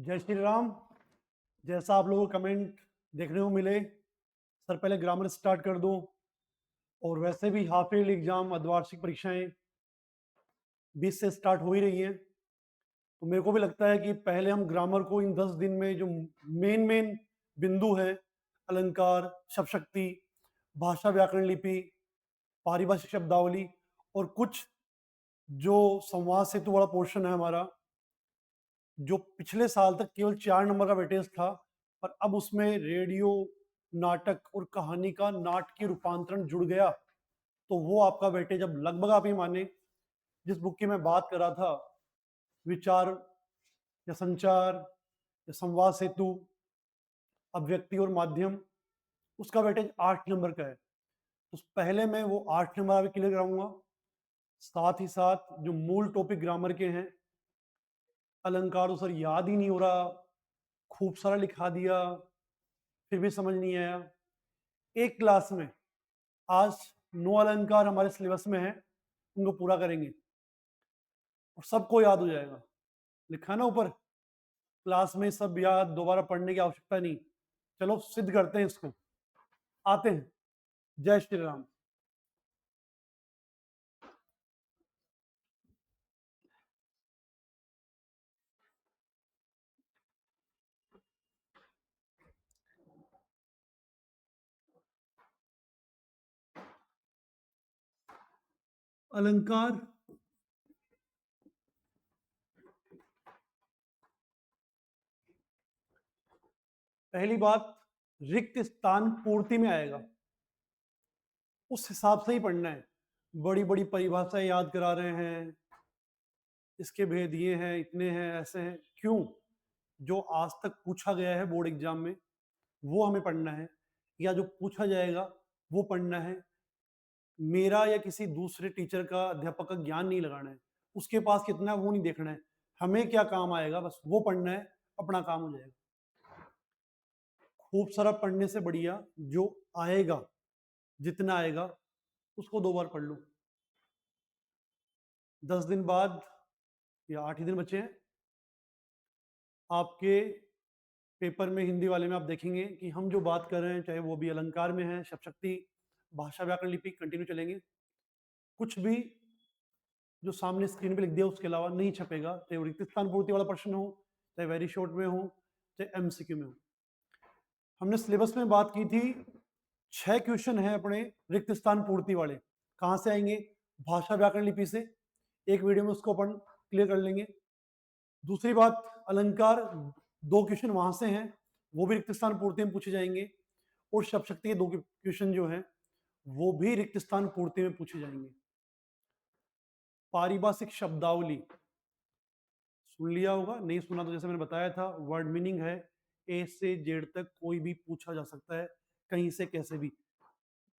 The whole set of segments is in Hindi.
जय श्री राम। जैसा आप लोगों को कमेंट देखने को मिले, सर पहले ग्रामर स्टार्ट कर दूं। और वैसे भी हाफ ईयरली एग्जाम अर्धवार्षिक परीक्षाएं 20 से स्टार्ट हो ही रही हैं, तो मेरे को भी लगता है कि पहले हम ग्रामर को इन 10 दिन में जो मेन बिंदु है, अलंकार, शब्द शक्ति, भाषा व्याकरण लिपि, पारिभाषिक शब्दावली और कुछ जो संवाद सेतु वाला पोर्शन है हमारा, जो पिछले साल तक केवल 4 नंबर का वेटेज था, पर अब उसमें रेडियो, नाटक और कहानी का नाटकीय रूपांतरण जुड़ गया, तो वो आपका वेटेज अब लगभग आप ही माने, जिस बुक की मैं बात कर रहा था, विचार या संचार या संवाद सेतु, अभिव्यक्ति और माध्यम, उसका वेटेज 8 नंबर का है। तो पहले मैं वो 8 नंबर अभी क्लियर कराऊंगा, साथ ही साथ जो मूल टॉपिक ग्रामर के हैं, अलंकार तो सर याद ही नहीं हो रहा, खूब सारा लिखा दिया, फिर भी समझ नहीं आया। एक क्लास में आज 9 अलंकार हमारे सिलेबस में है, उनको पूरा करेंगे और सबको याद हो जाएगा। लिखा ना ऊपर, क्लास में सब याद, दोबारा पढ़ने की आवश्यकता नहीं। चलो सिद्ध करते हैं इसको, आते हैं। जय श्री राम। अलंकार पहली बात रिक्त स्थान पूर्ति में आएगा, उस हिसाब से ही पढ़ना है। बड़ी बड़ी परिभाषाएं याद करा रहे हैं, इसके भेद ये हैं, इतने हैं, ऐसे हैं, क्यों? जो आज तक पूछा गया है बोर्ड एग्जाम में वो हमें पढ़ना है, या जो पूछा जाएगा वो पढ़ना है। मेरा या किसी दूसरे टीचर का, अध्यापक का ज्ञान नहीं लगाना है, उसके पास कितना है वो नहीं देखना है, हमें क्या काम आएगा बस वो पढ़ना है, अपना काम हो जाएगा। खूब सारा पढ़ने से बढ़िया जो आएगा, जितना आएगा उसको 2 बार पढ़ लो। 10 दिन बाद या 8 ही दिन बचे हैं आपके पेपर में, हिंदी वाले में आप देखेंगे कि हम जो बात कर रहे हैं, चाहे वो भी अलंकार में है, शब्द शक्ति, भाषा व्याकरण लिपि, कंटिन्यू चलेंगे। कुछ भी जो सामने स्क्रीन पे लिख दिया उसके अलावा नहीं छपेगा, चाहे वो रिक्त स्थान पूर्ति वाला प्रश्न हो, चाहे वेरी शॉर्ट में हो, चाहे एमसीक्यू में हो। हमने सिलेबस में बात की थी 6 क्वेश्चन है अपने रिक्त स्थान पूर्ति वाले। कहाँ से आएंगे? भाषा व्याकरण लिपि से। एक वीडियो में उसको अपन क्लियर कर लेंगे। दूसरी बात, अलंकार 2 क्वेश्चन वहां से हैं, वो भी रिक्त स्थान पूर्ति में पूछे जाएंगे। और शब्द शक्ति के 2 क्वेश्चन जो हैं वो भी रिक्त स्थान पूर्ति में पूछे जाएंगे। पारिभाषिक शब्दावली सुन लिया होगा, नहीं सुना तो जैसे मैंने बताया था, वर्ड मीनिंग है, ए से जेड तक कोई भी पूछा जा सकता है, कहीं से कैसे भी।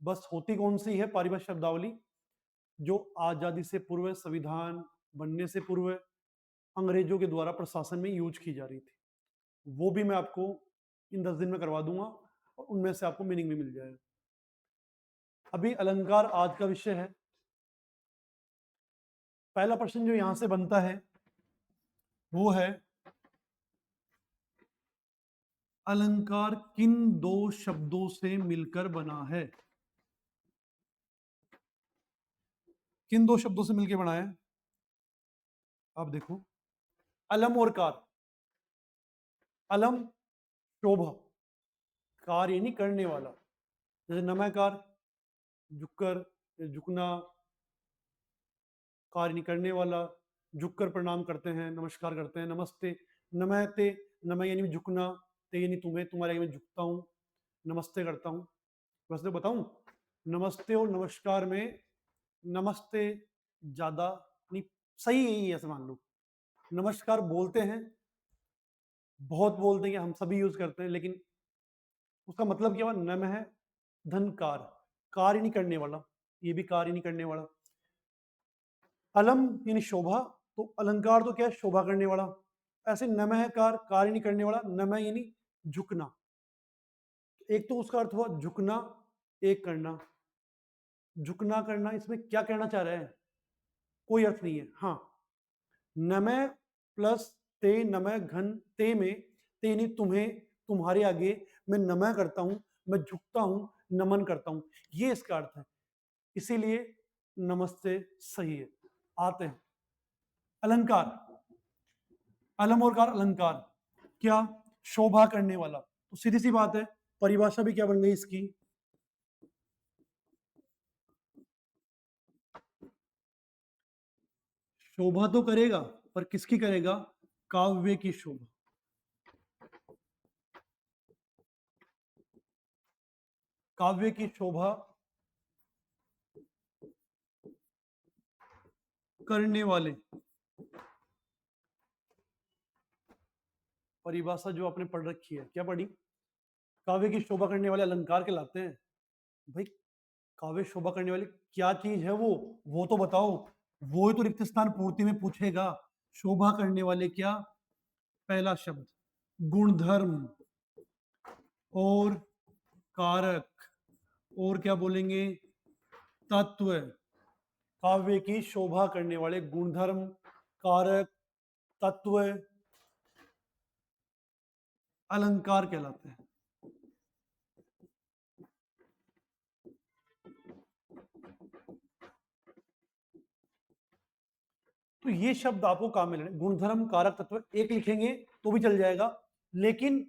बस होती कौन सी है पारिभाषिक शब्दावली? जो आजादी से पूर्व, संविधान बनने से पूर्व अंग्रेजों के द्वारा प्रशासन में यूज की जा रही थी, वो भी मैं आपको इन 10 दिन में करवा दूंगा और उनमें से आपको मीनिंग भी मिल जाएगा। अभी अलंकार आज का विषय है। पहला प्रश्न जो यहां से बनता है वो है, अलंकार किन 2 शब्दों से मिलकर बना है? किन 2 शब्दों से मिलकर बना है? आप देखो, अलम और कार। अलम शोभा, कार यानी करने वाला, जैसे नमयकार, झुककर, झुकना, कार यानी करने वाला, झुककर प्रणाम करते हैं, नमस्कार करते हैं, नमस्ते। नमयते, नमय यानी झुकना, ते यानी तुम्हें, तुम्हारे आगे मैं झुकता हूँ, नमस्ते करता हूँ। वैसे तो बताऊं, नमस्ते और नमस्कार में नमस्ते ज्यादा नहीं, सही यही है, ऐसे मान लो। नमस्कार बोलते हैं, बहुत बोलते हैं, हम सभी यूज करते हैं, लेकिन उसका मतलब क्या हुआ? नम है धन कार, कार ही नहीं करने वाला, ये भी कार ही नहीं करने वाला। अलम यानी शोभा, तो अलंकार तो क्या है? शोभा करने वाला। ऐसे नम है कार, कार ही नहीं करने वाला, नम यानी झुकना। एक तो उसका अर्थ हुआ झुकना, एक करना। झुकना करना, इसमें क्या कहना चाह रहे हैं? कोई अर्थ नहीं है। हाँ, नमय प्लस ते नमः घन ते में, ते नहीं तुम्हें, तुम्हारे आगे मैं नमः करता हूं, मैं झुकता हूं, नमन करता हूं, ये इसका अर्थ है। इसीलिए नमस्ते सही है। आते हैं अलंकार। अलम और कार अलंकार, क्या? शोभा करने वाला। तो सीधी सी बात है, परिभाषा भी क्या बन गई इसकी? शोभा तो करेगा, पर किसकी करेगा? काव्य की शोभा। काव्य की शोभा करने वाले। परिभाषा जो आपने पढ़ रखी है, क्या पढ़ी? काव्य की शोभा करने वाले अलंकार कहलाते हैं। भाई काव्य शोभा करने वाली क्या चीज है वो तो बताओ। वो ही तो रिक्त स्थान पूर्ति में पूछेगा। शोभा करने वाले क्या? पहला शब्द गुणधर्म और कारक, और क्या बोलेंगे? तत्व। काव्य की शोभा करने वाले गुणधर्म, कारक, तत्व अलंकार कहलाते हैं। तो ये शब्द आपको काम में लेने, गुणधर्म, कारक, तत्व एक लिखेंगे तो भी चल जाएगा, लेकिन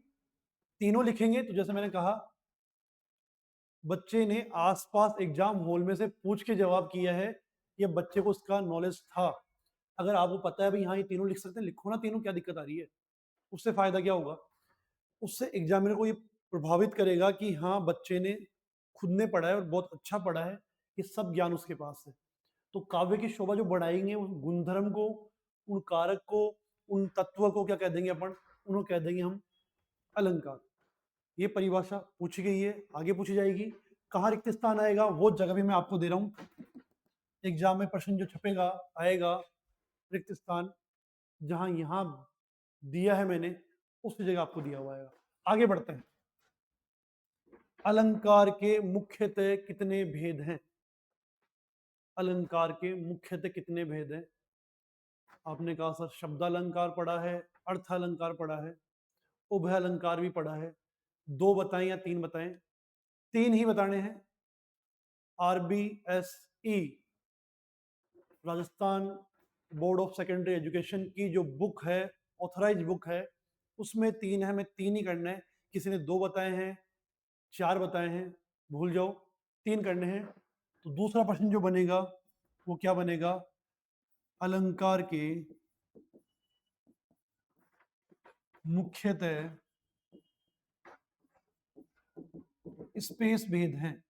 तीनों लिखेंगे तो जैसे मैंने कहा, बच्चे ने आसपास एग्जाम हॉल में से पूछ के जवाब किया है, ये बच्चे को उसका नॉलेज था। अगर आपको पता है भाई हाँ ये तीनों लिख सकते हैं, लिखो ना तीनों, क्या दिक्कत आ रही है? उससे फायदा क्या होगा? उससे एग्जामिनर को ये प्रभावित करेगा कि हाँ बच्चे ने खुद ने पढ़ा है और बहुत अच्छा पढ़ा है, ये सब ज्ञान उसके पास है। तो काव्य की शोभा जो बढ़ाएंगे उस गुणधर्म को, उन कारक को, उन तत्व को क्या कह देंगे अपन? उन्होंने कह देंगे हम अलंकार। ये परिभाषा पूछी गई है, आगे पूछी जाएगी। कहाँ रिक्त स्थान आएगा वो जगह भी मैं आपको दे रहा हूँ। एग्जाम में प्रश्न जो छपेगा आएगा रिक्त स्थान, जहां यहां दिया है मैंने उस जगह आपको दिया हुआ आएगा। आगे बढ़ते हैं। अलंकार के मुख्यतः कितने भेद हैं? अलंकार के मुख्यतः कितने भेद हैं? आपने कहा सर शब्दालंकार पढ़ा है, अर्थ अलंकार पढ़ा है, उभय अलंकार भी पढ़ा है। दो बताएं या तीन बताएं? तीन ही बताने हैं। RBSE, Rajasthan board of secondary education की जो बुक है, ऑथराइज बुक है, उसमें तीन है, मैं तीन ही करना है। किसी ने दो बताए हैं, चार बताए हैं, भूल जाओ, तीन करने हैं। तो दूसरा प्रश्न जो बनेगा वो क्या बनेगा? अलंकार के मुख्यतः स्पेस भेद हैं।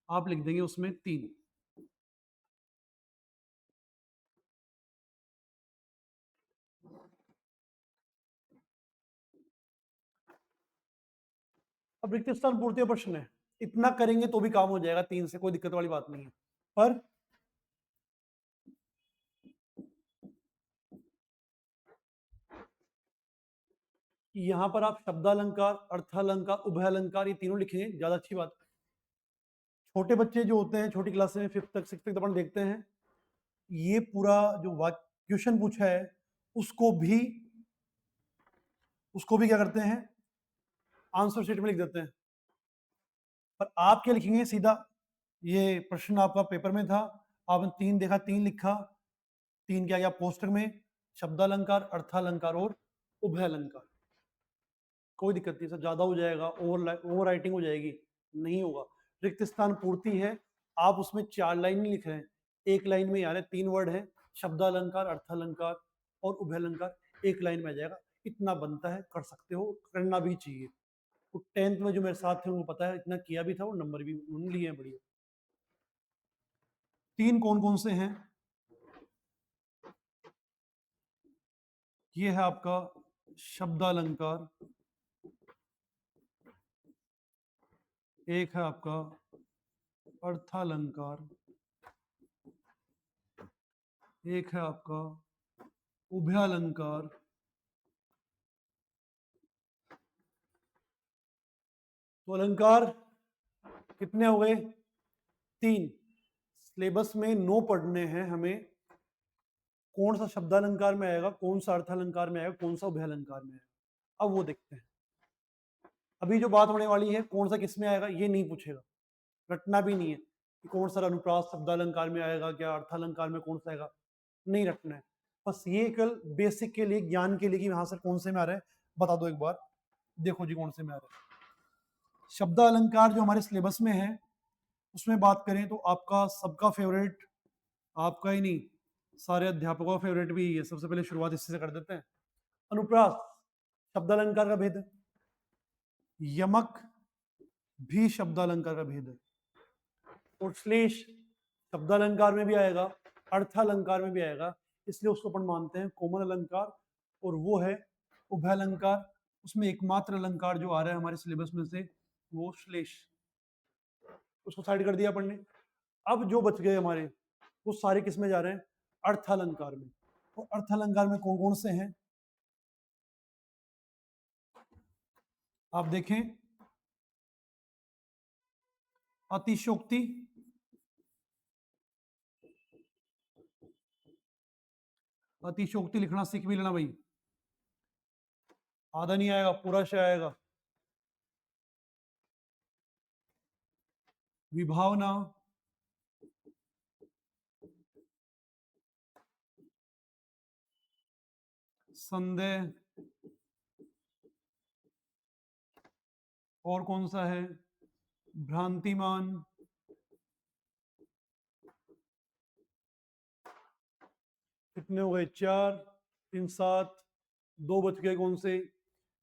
आप लिख देंगे उसमें तीन। अब रिक्त स्थान पूर्ति का प्रश्न है, इतना करेंगे तो भी काम हो जाएगा, तीन से कोई दिक्कत वाली बात नहीं है। पर यहां पर आप शब्दालंकार, अर्थालंकार, उभय अलंकार ये तीनों लिखेंगे, ज्यादा अच्छी बात है। छोटे बच्चे जो होते हैं, छोटी क्लास में, फिफ्थ तक, सिक्स तक अपन देखते हैं, ये पूरा जो क्वेश्चन पूछा है उसको भी क्या करते हैं? आंसर शीट में लिख देते हैं। पर आप क्या लिखेंगे सीधा? ये प्रश्न आपका पेपर में था, आपने तीन देखा, तीन लिखा, तीन क्या गया पोस्टर में? शब्दालंकार, अर्थालंकार और उभय अलंकार। कोई दिक्कत नहीं सर, ज्यादा हो जाएगा, ओवर राइटिंग हो जाएगी, नहीं होगा। रिक्त स्थान पूर्ति है, आप उसमें चार लाइन नहीं लिख रहे हैं, एक लाइन में आ रहे तीन वर्ड है, शब्दालंकार, अर्थालंकार और उभय अलंकार एक लाइन में आ जाएगा। इतना बनता है, कर सकते हो, करना भी चाहिए। तो टेंथ में जो मेरे साथ थे उनको पता है, इतना किया भी था और नंबर भी उन्होंने लिए हैं बढ़िया। तीन कौन कौन से हैं? ये है आपका शब्दालंकार, एक है आपका अर्थालंकार, एक है आपका उभयालंकार, तो अलंकार कितने हो गए? तीन। सिलेबस में 9 पढ़ने हैं हमें, कौन सा शब्दालंकार में आएगा, कौन सा अर्थालंकार में आएगा, कौन सा उभयालंकार में आएगा, अब वो देखते हैं। अभी जो बात होने वाली है कौन सा किस में आएगा ये नहीं पूछेगा, रटना भी नहीं है कि कौन सा अनुप्रास शब्दालंकार में आएगा, क्या अर्थालंकार में कौन सा आएगा, नहीं रटना है। बस ये कल बेसिक के लिए, ज्ञान के लिए कि यहाँ सर कौन से में आ रहा है बता दो एक बार। देखो जी कौन से में आ रहा है। शब्दालंकार जो हमारे सिलेबस में है उसमें बात करें तो आपका सबका फेवरेट, आपका ही नहीं सारे अध्यापकों का फेवरेट भी है। सबसे पहले शुरुआत इससे कर देते हैं। अनुप्रास शब्दालंकार का भेद है, यमक भी शब्दालंकार का भेद है, और श्लेष शब्दालंकार में भी आएगा, अर्थालंकार में भी आएगा, इसलिए उसको अपन मानते हैं कोमल अलंकार, और वो है उभयालंकार। उसमें एकमात्र अलंकार जो आ रहा है हमारे सिलेबस में से वो श्लेष, उसको साइड कर दिया अपन ने। अब जो बच गए हमारे वो सारे किस में जा रहे हैं, अर्थालंकार में। और अर्थालंकार में कौन कौन से हैं आप देखें, अतिशोक्ति, अतिशोक्ति लिखना सीख भी लेना भाई, आधा नहीं आएगा पूरा से आएगा। विभावना, संदेह, और कौन सा है, भ्रांतिमान, कितने हो गए, 4, 3, 7, 2 बच गए कौन से,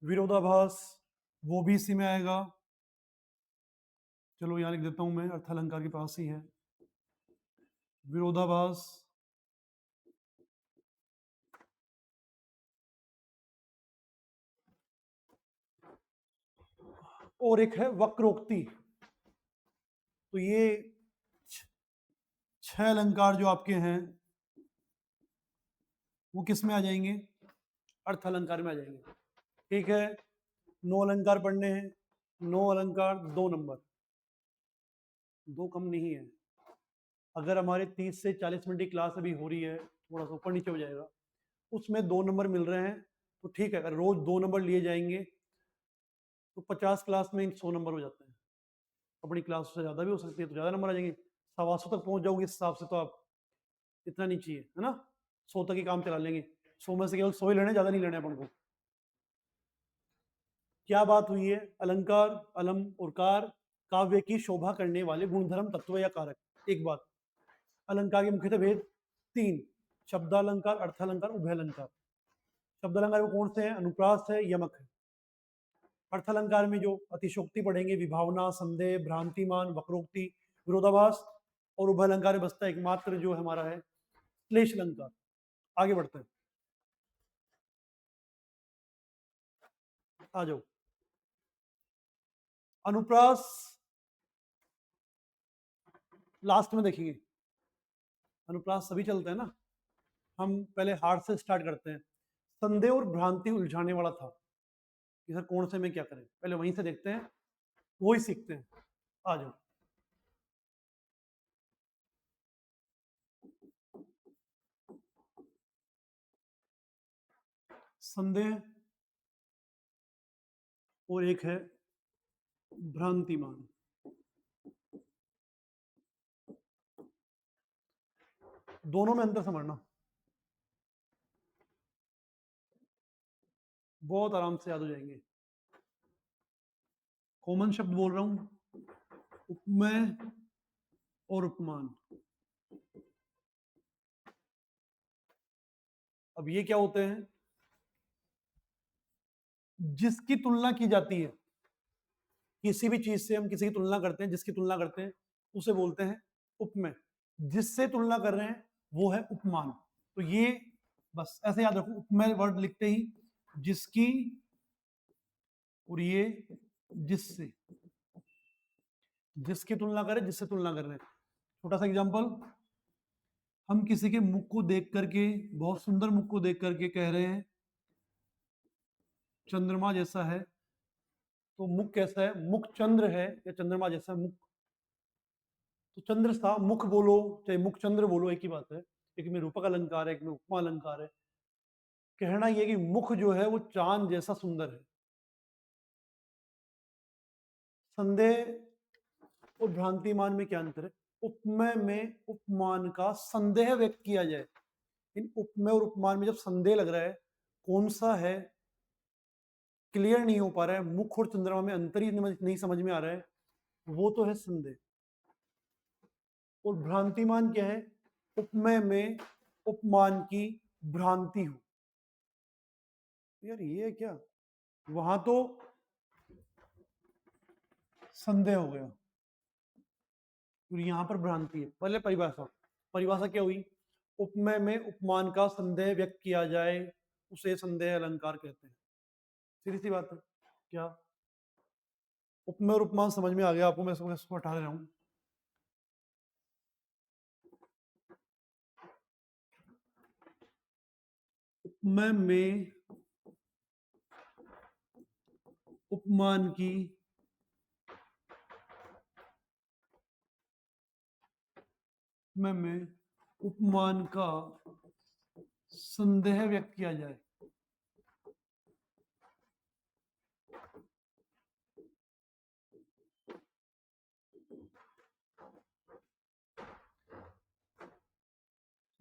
विरोधाभास, वो भी इसी में आएगा। चलो यहाँ लिख देता हूं मैं, अर्थालंकार के पास ही है विरोधाभास, और एक है वक्रोक्ति। तो ये 6 अलंकार जो आपके हैं वो किस में आ जाएंगे, अर्थ अलंकार में आ जाएंगे। ठीक है, 9 अलंकार पढ़ने हैं, 9 अलंकार 2 नंबर, 2 कम नहीं है। अगर हमारे 30 से 40 मिनट की क्लास अभी हो रही है, थोड़ा सा ऊपर नीचे हो जाएगा, उसमें 2 नंबर मिल रहे हैं तो ठीक है। अगर रोज 2 नंबर लिए जाएंगे तो 50 क्लास में 100 नंबर हो जाते हैं। अपनी क्लास से ज़्यादा भी हो सकती है, तो ज़्यादा नंबर आ जाएंगे, 125 तक पहुंच जाओगे इस हिसाब से। तो आप इतना नहीं चाहिए है ना, 100 तक ही काम चला लेंगे। 100 में से केवल 100 ही लेने, ज़्यादा नहीं लेने अपन को। क्या बात हुई है, अलंकार, अलम और कार काव्य की शोभा करने वाले गुणधर्म, तत्व या कारक। एक बात, अलंकार के मुख्यतः भेद 3, शब्दालंकार, अर्थालंकार, उभयालंकार। शब्दालंकार में कौन से हैं, अनुप्रास है, यमक है। अर्थालंकार में जो अतिशोक्ति पढ़ेंगे, विभावना, संदेह, भ्रांतिमान, वक्रोक्ति, विरोधाभास, और उभयालंकार में बसता एकमात्र जो हमारा है क्लेश अलंकार। आगे बढ़ते हैं, आ जाओ। अनुप्रास लास्ट में देखेंगे, अनुप्रास सभी चलते हैं ना, हम पहले हार्ड से स्टार्ट करते हैं। संदेह और भ्रांति उलझाने वाला था कि सर कौन से में क्या करें, पहले वहीं से देखते हैं, वही सीखते हैं। आ जाओ। संदेह और एक है भ्रांतिमान। दोनों में अंतर समझना, बहुत आराम से याद हो जाएंगे। कॉमन शब्द बोल रहा हूं, उपमेय और उपमान। अब ये क्या होते हैं, जिसकी तुलना की जाती है, किसी भी चीज से हम किसी की तुलना करते हैं, जिसकी तुलना करते हैं उसे बोलते हैं उपमेय। जिससे तुलना कर रहे हैं वो है उपमान। तो ये बस ऐसे याद रखो, उपमेय वर्ड लिखते ही जिसकी, और ये जिससे, जिसकी तुलना करें, जिससे तुलना कर रहे हैं। छोटा सा एग्जांपल, हम किसी के मुख को देख करके, बहुत सुंदर मुख को देख करके कह रहे हैं चंद्रमा जैसा है, तो मुख कैसा है, मुख चंद्र है या चंद्रमा जैसा मुख। तो चंद्र सा मुख बोलो चाहे मुख चंद्र बोलो, एक ही बात है, एक में रूपक अलंकार है, एक में उपमा अलंकार है। कहना यह कि मुख जो है वो चांद जैसा सुंदर है। संदेह और भ्रांतिमान में क्या अंतर है? उपमेय में उपमान का संदेह व्यक्त किया जाए। इन उपमेय और उपमान में जब संदेह लग रहा है, कौन सा है क्लियर नहीं हो पा रहा है, मुख और चंद्रमा में अंतर ही नहीं समझ में आ रहा है, वो तो है संदेह। और भ्रांतिमान क्या है? उपमेय में उपमान की भ्रांति हो। यार ये क्या, वहां तो संदेह हो गया और यहां पर भ्रांति है। पहले परिभाषा, परिभाषा क्या हुई? उपमेय में उपमान का संदेह व्यक्त किया जाए, उसे संदेह अलंकार कहते हैं। सीधी सी बात है। क्या उपमेय और उपमान समझ में आ गया आपको? मैं इसको हटा रहा हूं। उपमेय में उपमान की में उपमान का संदेह व्यक्त किया जाए।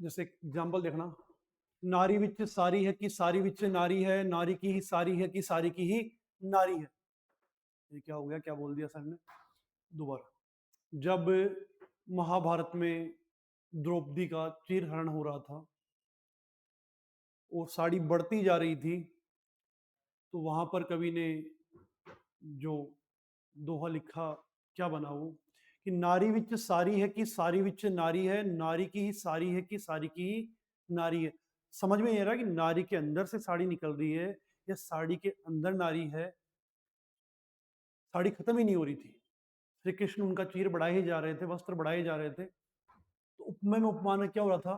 जैसे एग्जाम्पल देखना, नारी विच सारी है कि सारी विच नारी है, नारी की ही सारी है कि सारी की ही नारी है। ये क्या हो गया, क्या बोल दिया सर ने? दोबारा, जब महाभारत में द्रौपदी का चीरहरण हो रहा था और साड़ी बढ़ती जा रही थी, तो वहां पर कवि ने जो दोहा लिखा, क्या बना वो कि नारी विच सारी है कि सारी विच नारी है, नारी की ही सारी है कि सारी की ही नारी है। समझ में नहीं आ रहा कि नारी के अंदर से साड़ी निकल रही है या साड़ी के अंदर नारी है। साड़ी खत्म ही नहीं हो रही थी, श्री कृष्ण उनका चीर बढ़ाए ही जा रहे थे, वस्त्र बढ़ाए जा रहे थे। तो उपमेय में उपमान में क्या हो रहा था?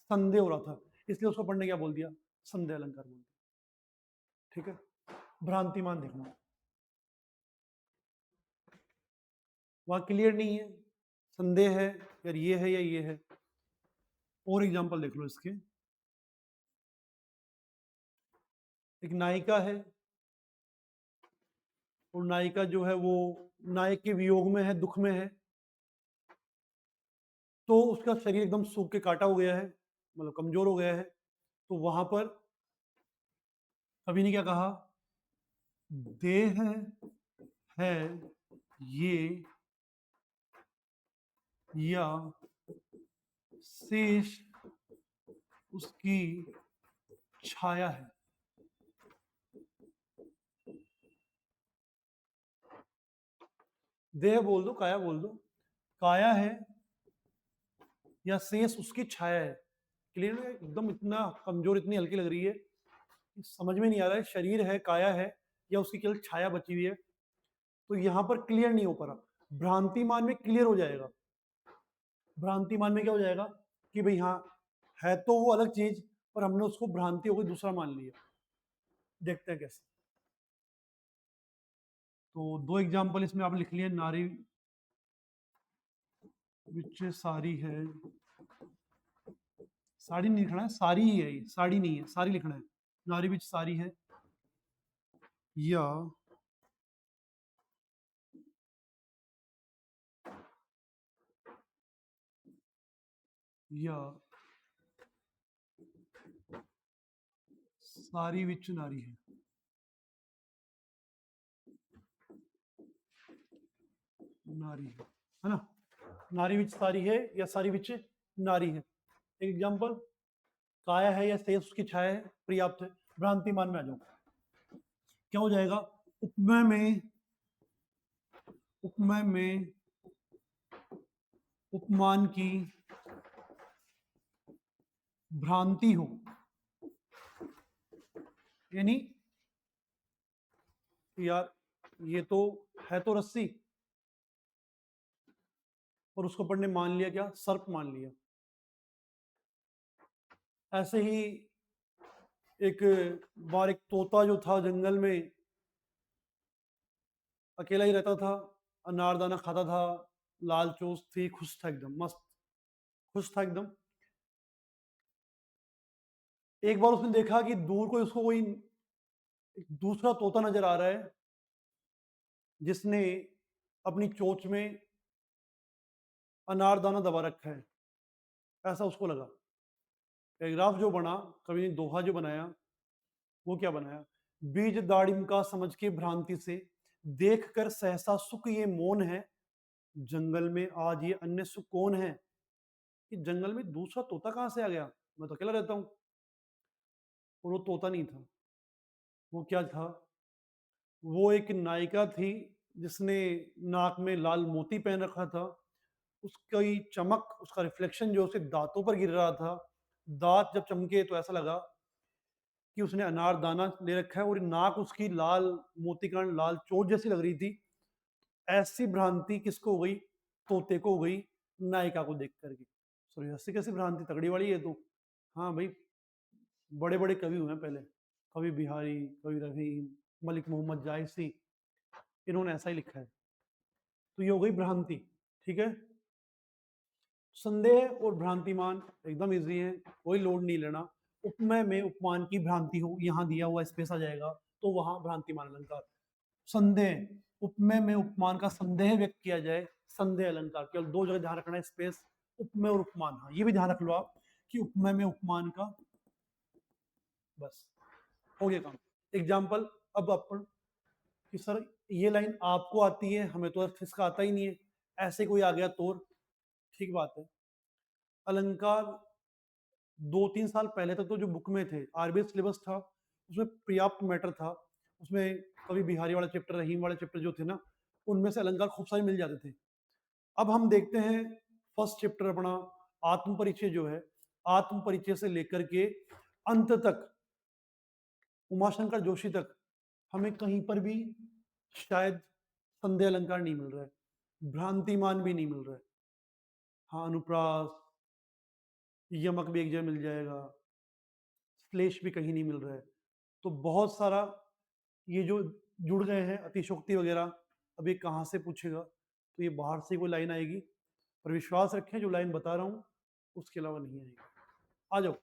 संदेह हो रहा था, इसलिए उसको पढ़ने क्या बोल दिया? संदेह अलंकार बोल दिया। ठीक है। भ्रांतिमान देखना, वहां क्लियर नहीं है, संदेह है, यार ये है या ये है। और एग्जांपल देख लो इसके। एक नायिका है और नायिका जो है वो नायक के वियोग में है, दुख में है, तो उसका शरीर एकदम सूख के काटा हो गया है, मतलब कमजोर हो गया है। तो वहां पर कवि ने क्या कहा? देह है ये या शेष उसकी छाया है। देह बोल दो, काया बोल दो, काया है या शेष उसकी छाया है। क्लियर है? एकदम इतना कमजोर, इतनी हल्की लग रही है, समझ में नहीं आ रहा है शरीर है, काया है या उसकी केवल छाया बची हुई है। तो यहां पर क्लियर नहीं हो पा रहा। भ्रांतिमान में क्लियर हो जाएगा। भ्रांतिमान में क्या हो जाएगा कि भाई हाँ है तो वो अलग चीज, पर हमने उसको भ्रांति हो गई, दूसरा मान लिया। देखते हैं कैसे। तो दो एग्जाम्पल इसमें आप लिख लिए, नारी विच सारी है, साड़ी नहीं लिखना है, सारी ही है, ये साड़ी नहीं है, सारी लिखना है। नारी विच सारी है या या सारी विच नारी है। नारी है ना, नारी विच सारी है या सारी विच नारी है। एक एग्जाम्पल, काया है या शेष उसकी छाया है, पर्याप्त है। भ्रांतिमान में आ जाओ, क्या हो जाएगा? उपमेय में उपमान की भ्रांति हो, यानी यार ये तो है तो रस्सी, और उसको पढ़ने मान लिया क्या? सर्प मान लिया। ऐसे ही एक बार एक तोता जो था जंगल में अकेला ही रहता था, अनारदाना खाता था, लाल चोंच थी, खुश था, एकदम मस्त खुश था एकदम। एक बार उसने देखा कि दूर कोई उसको कोई एक दूसरा तोता नजर आ रहा है जिसने अपनी चोंच में अनारदाना दबा रखा है, ऐसा उसको लगा। पैराग्राफ जो बना, कवि ने दोहा जो बनाया, वो क्या बनाया? बीज दाड़िम का समझ के भ्रांति से, देख कर सहसा सुख ये मौन है, जंगल में आज ये अन्य सुख कौन है? कि जंगल में दूसरा तोता कहां से आ गया? मैं तो अकेला रहता हूं। और वो तोता नहीं था। वो क्या था? वो एक नायिका थी जिसने नाक में लाल मोती पहन रखा था। उसकी चमक, उसका रिफ्लेक्शन जो उसके दांतों पर गिर रहा था, दांत जब चमके तो ऐसा लगा कि उसने अनारदाना ले रखा है, और नाक उसकी लाल मोतीकर्ण लाल चोट जैसी लग रही थी। ऐसी भ्रांति किसको हो गई? तोते को हो गई, नायिका को देख करके। सॉरी, ऐसी कैसी भ्रांति? तगड़ी वाली है तो। हाँ भाई, बड़े बड़े कवि हुए हैं पहले, कवि बिहारी, कवि रहीम, मलिक मोहम्मद जायसी, इन्होंने ऐसा ही लिखा है। तो ये हो गई भ्रांति। ठीक है। संदेह और भ्रांतिमान एकदम इजी है, कोई लोड नहीं लेना। उपमेय में उपमान की भ्रांति हो, यहाँ दिया हुआ स्पेस आ जाएगा, तो वहां भ्रांतिमान अलंकार। संदेह, उपमेय में उपमान का संदेह व्यक्त किया जाए, संदेह अलंकार। केवल दो जगह ध्यान रखना है, स्पेस, उपमेय और उपमान। हाँ, ये भी ध्यान रख लो आप कि उपमेय में उपमान का, बस हो गया काम। एग्जाम्पल अब अपन कि सर ये लाइन आपको आती है, हमें तो अर्थ इसका आता ही नहीं है, ऐसे कोई आ गया तोर, ठीक बात है। अलंकार 2-3 साल पहले तक तो जो बुक में थे, आरबीएस सिलेबस था, उसमें पर्याप्त मैटर था। उसमें कवि बिहारी वाला चैप्टर, रहीम वाले चैप्टर जो थे ना, उनमें से अलंकार खूब सारे मिल जाते थे। अब हम देखते हैं फर्स्ट चैप्टर अपना आत्म परिचय जो है, आत्म परिचय से लेकर के अंत तक, उमाशंकर जोशी तक, हमें कहीं पर भी शायद संदेह अलंकार नहीं मिल रहा है, भ्रांतिमान भी नहीं मिल रहा है। हाँ, अनुप्रास, यमक भी एक जगह मिल जाएगा, श्लेष भी कहीं नहीं मिल रहा है। तो बहुत सारा ये जो जुड़ गए हैं अतिशोक्ति वगैरह, अब ये कहाँ से पूछेगा? तो ये बाहर से कोई लाइन आएगी, पर विश्वास रखें जो लाइन बता रहा हूँ उसके अलावा नहीं आएगी। आ जाओ,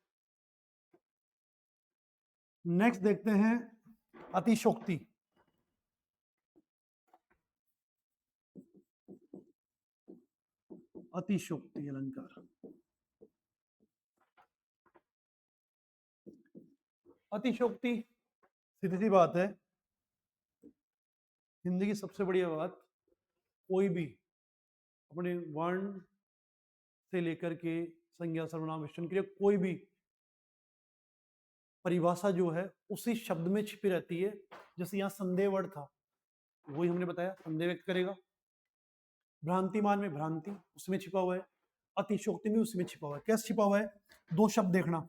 नेक्स्ट देखते हैं अतिशोक्ति। अतिशोक्ति अलंकार। अतिशोक्ति, सीधी सी बात है, हिंदी की सबसे बढ़िया बात, कोई भी अपने वर्ण से लेकर के संज्ञा सर्वनाम विशेषण क्रिया, कोई भी परिभाषा जो है उसी शब्द में छिपी रहती है। जैसे यहाँ संदेह वर्ड था, वही हमने बताया, संदेह व्यक्त करेगा। भ्रांतिमान में भ्रांति उसमें छिपा हुआ है, अतिशोक्ति में उसमें छिपा हुआ है। कैसे छिपा हुआ है? दो शब्द देखना,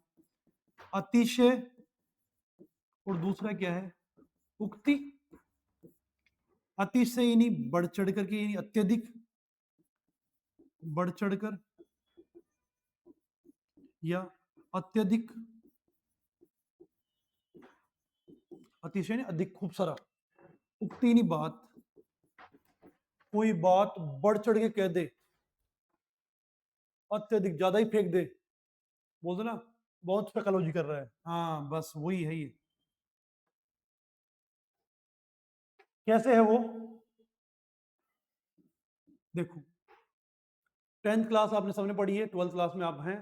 अतिशय और दूसरा क्या है? उक्ति। अतिशय यानी बढ़ चढ़ करके, यानी अत्यधिक, बढ़ चढ़कर, या अत्यधिक, अतिशय यानी अधिक, खूब सारा। उक्ति यानी बात, कोई बात बढ़ चढ़ के कह दे, अत्यधिक ज्यादा ही फेंक दे, बोल दो ना बहुत टेक्नोलॉजी कर रहा है, हाँ बस वही है ये। कैसे है वो? देखो, 10th क्लास आपने सबने पढ़ी है, 12th क्लास में आप हैं।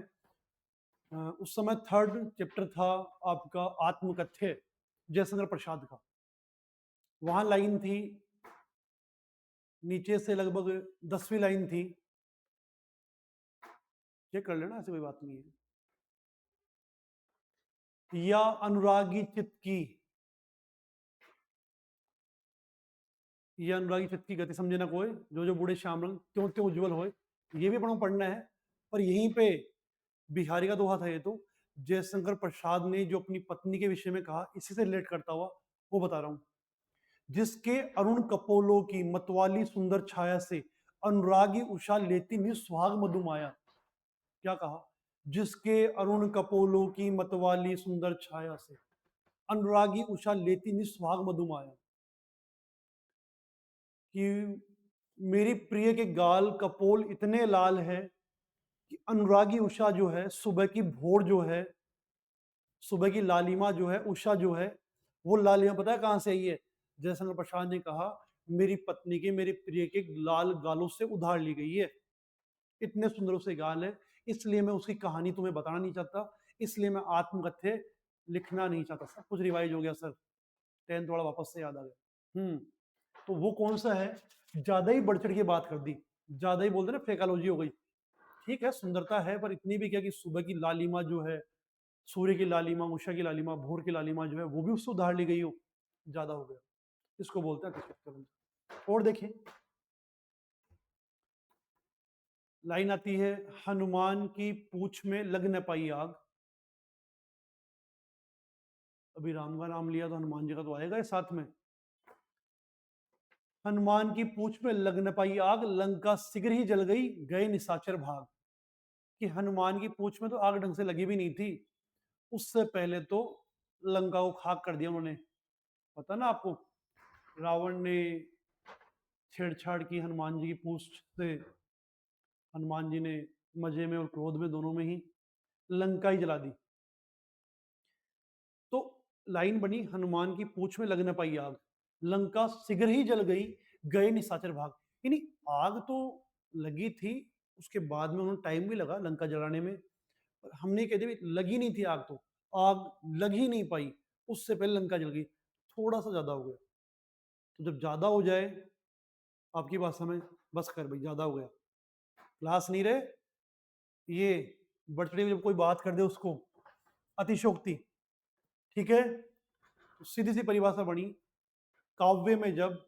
उस समय थर्ड चैप्टर था आपका आत्मकथ्य, जयशंकर प्रसाद का। वहां लाइन थी, नीचे से लगभग 10वीं लाइन थी, चेक कर लेना, ऐसी कोई बात नहीं है। या अनुरागी चित्त की, या अनुरागी चित्त की गति समझे ना कोई, जो जो बूढ़े श्याम रंग त्यों त्यों उज्जवल होए, ये भी अपना पढ़ना है। पर यहीं पे बिहारी का दोहा था ये तो, जयशंकर प्रसाद ने जो अपनी पत्नी के विषय में कहा, इसी से रिलेट करता हुआ वो बता रहा हूं। जिसके अरुण कपोलों की मतवाली सुंदर छाया से, अनुरागी उषा लेती निस्वाग मधुमाया। क्या कहा? जिसके अरुण कपोलों की मतवाली सुंदर छाया से, अनुरागी उषा लेती निस्वाग मधुमाया। कि मेरी प्रिय के गाल कपोल इतने लाल है कि अनुरागी उषा जो है, सुबह की भोर जो है, सुबह की लालिमा जो है, उषा जो है, वो लालिमा पता है कहाँ से आई है? जयशंकर प्रसाद ने कहा, मेरी पत्नी के, मेरे प्रिय के लाल गालों से उधार ली गई है। इतने सुंदर से गाल है, इसलिए मैं उसकी कहानी तुम्हें बताना नहीं चाहता, इसलिए मैं आत्मकथ्य लिखना नहीं चाहता। सब कुछ रिवाइज हो गया सर, 10th वाला वापस से याद आ गया। तो वो कौन सा है? ज्यादा ही बढ़ चढ़ के बात कर दी, ज्यादा ही बोलते ना फेकालॉजी हो गई। ठीक है, सुंदरता है, पर इतनी भी क्या कि सुबह की लालिमा जो है, सूर्य की लालिमा, उषा की लालिमा, भोर की लालिमा जो है, वो भी उससे उधार ली गई हो, ज्यादा हो गया। इसको बोलते हैं अतिशयोक्ति। और देखिए लाइन आती है, हनुमान की पूंछ में लग न पाई आग। अभी राम का नाम लिया तो हनुमान जी का तो आएगा साथ में। हनुमान की पूंछ में लग न पाई आग, लंका शीघ्र ही जल गई, गए निशाचर भाग। कि हनुमान की पूंछ में तो आग ढंग से लगी भी नहीं थी, उससे पहले तो लंका को खाक कर दिया उन्होंने। पता ना आपको, रावण ने छेड़छाड़ की हनुमान जी की पूंछ से, हनुमान जी ने मजे में और क्रोध में, दोनों में ही लंका ही जला दी। तो लाइन बनी, हनुमान की पूंछ में लग न पाई आग, लंका शीघ्र ही जल गई, गए निशाचर भाग। यानी आग तो लगी थी, उसके बाद में उन्होंने टाइम भी लगा लंका जलाने में, पर हमने कह दिया लगी नहीं थी आग, तो आग लग ही नहीं पाई, उससे पहले लंका जल गई। थोड़ा सा ज्यादा हो गया। तो जब ज्यादा हो जाए, आपकी बात समझ, बस कर भाई, ज्यादा हो गया, क्लास नहीं रहे ये, बढ़ में जब कोई बात कर दे उसको अतिशोक्ति। ठीक है, तो सीधी सी परिभाषा बनी, काव्य में जब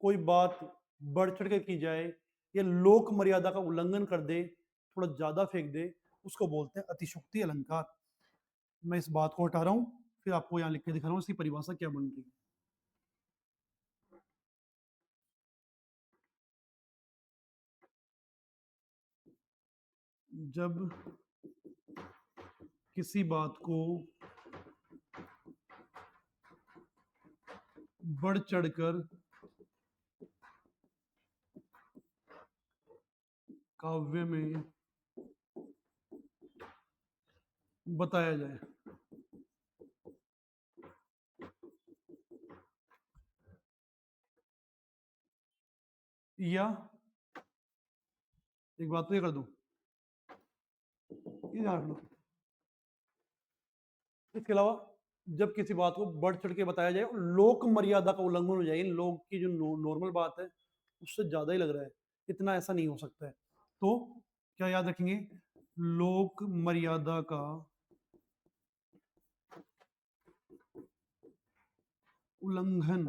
कोई बात बढ़ चढ़ के की जाए या लोक मर्यादा का उल्लंघन कर दे, थोड़ा ज्यादा फेंक दे, उसको बोलते हैं अतिशोक्ति अलंकार। मैं इस बात को हटा रहा हूं, फिर आपको यहां लिख के दिखा रहा हूं इसकी परिभाषा क्या बन रही है। जब किसी बात को बढ़ चढ़कर काव्य में बताया जाए, या एक बात तो ये कर दूं, ये ध्यान रख लो, इसके अलावा जब किसी बात को बढ़ चढ़ के बताया जाए, लोक मर्यादा का उल्लंघन हो जाए, लोग की जो नॉर्मल बात है उससे ज्यादा ही लग रहा है, इतना ऐसा नहीं हो सकता है, तो क्या याद रखेंगे, लोक मर्यादा का उल्लंघन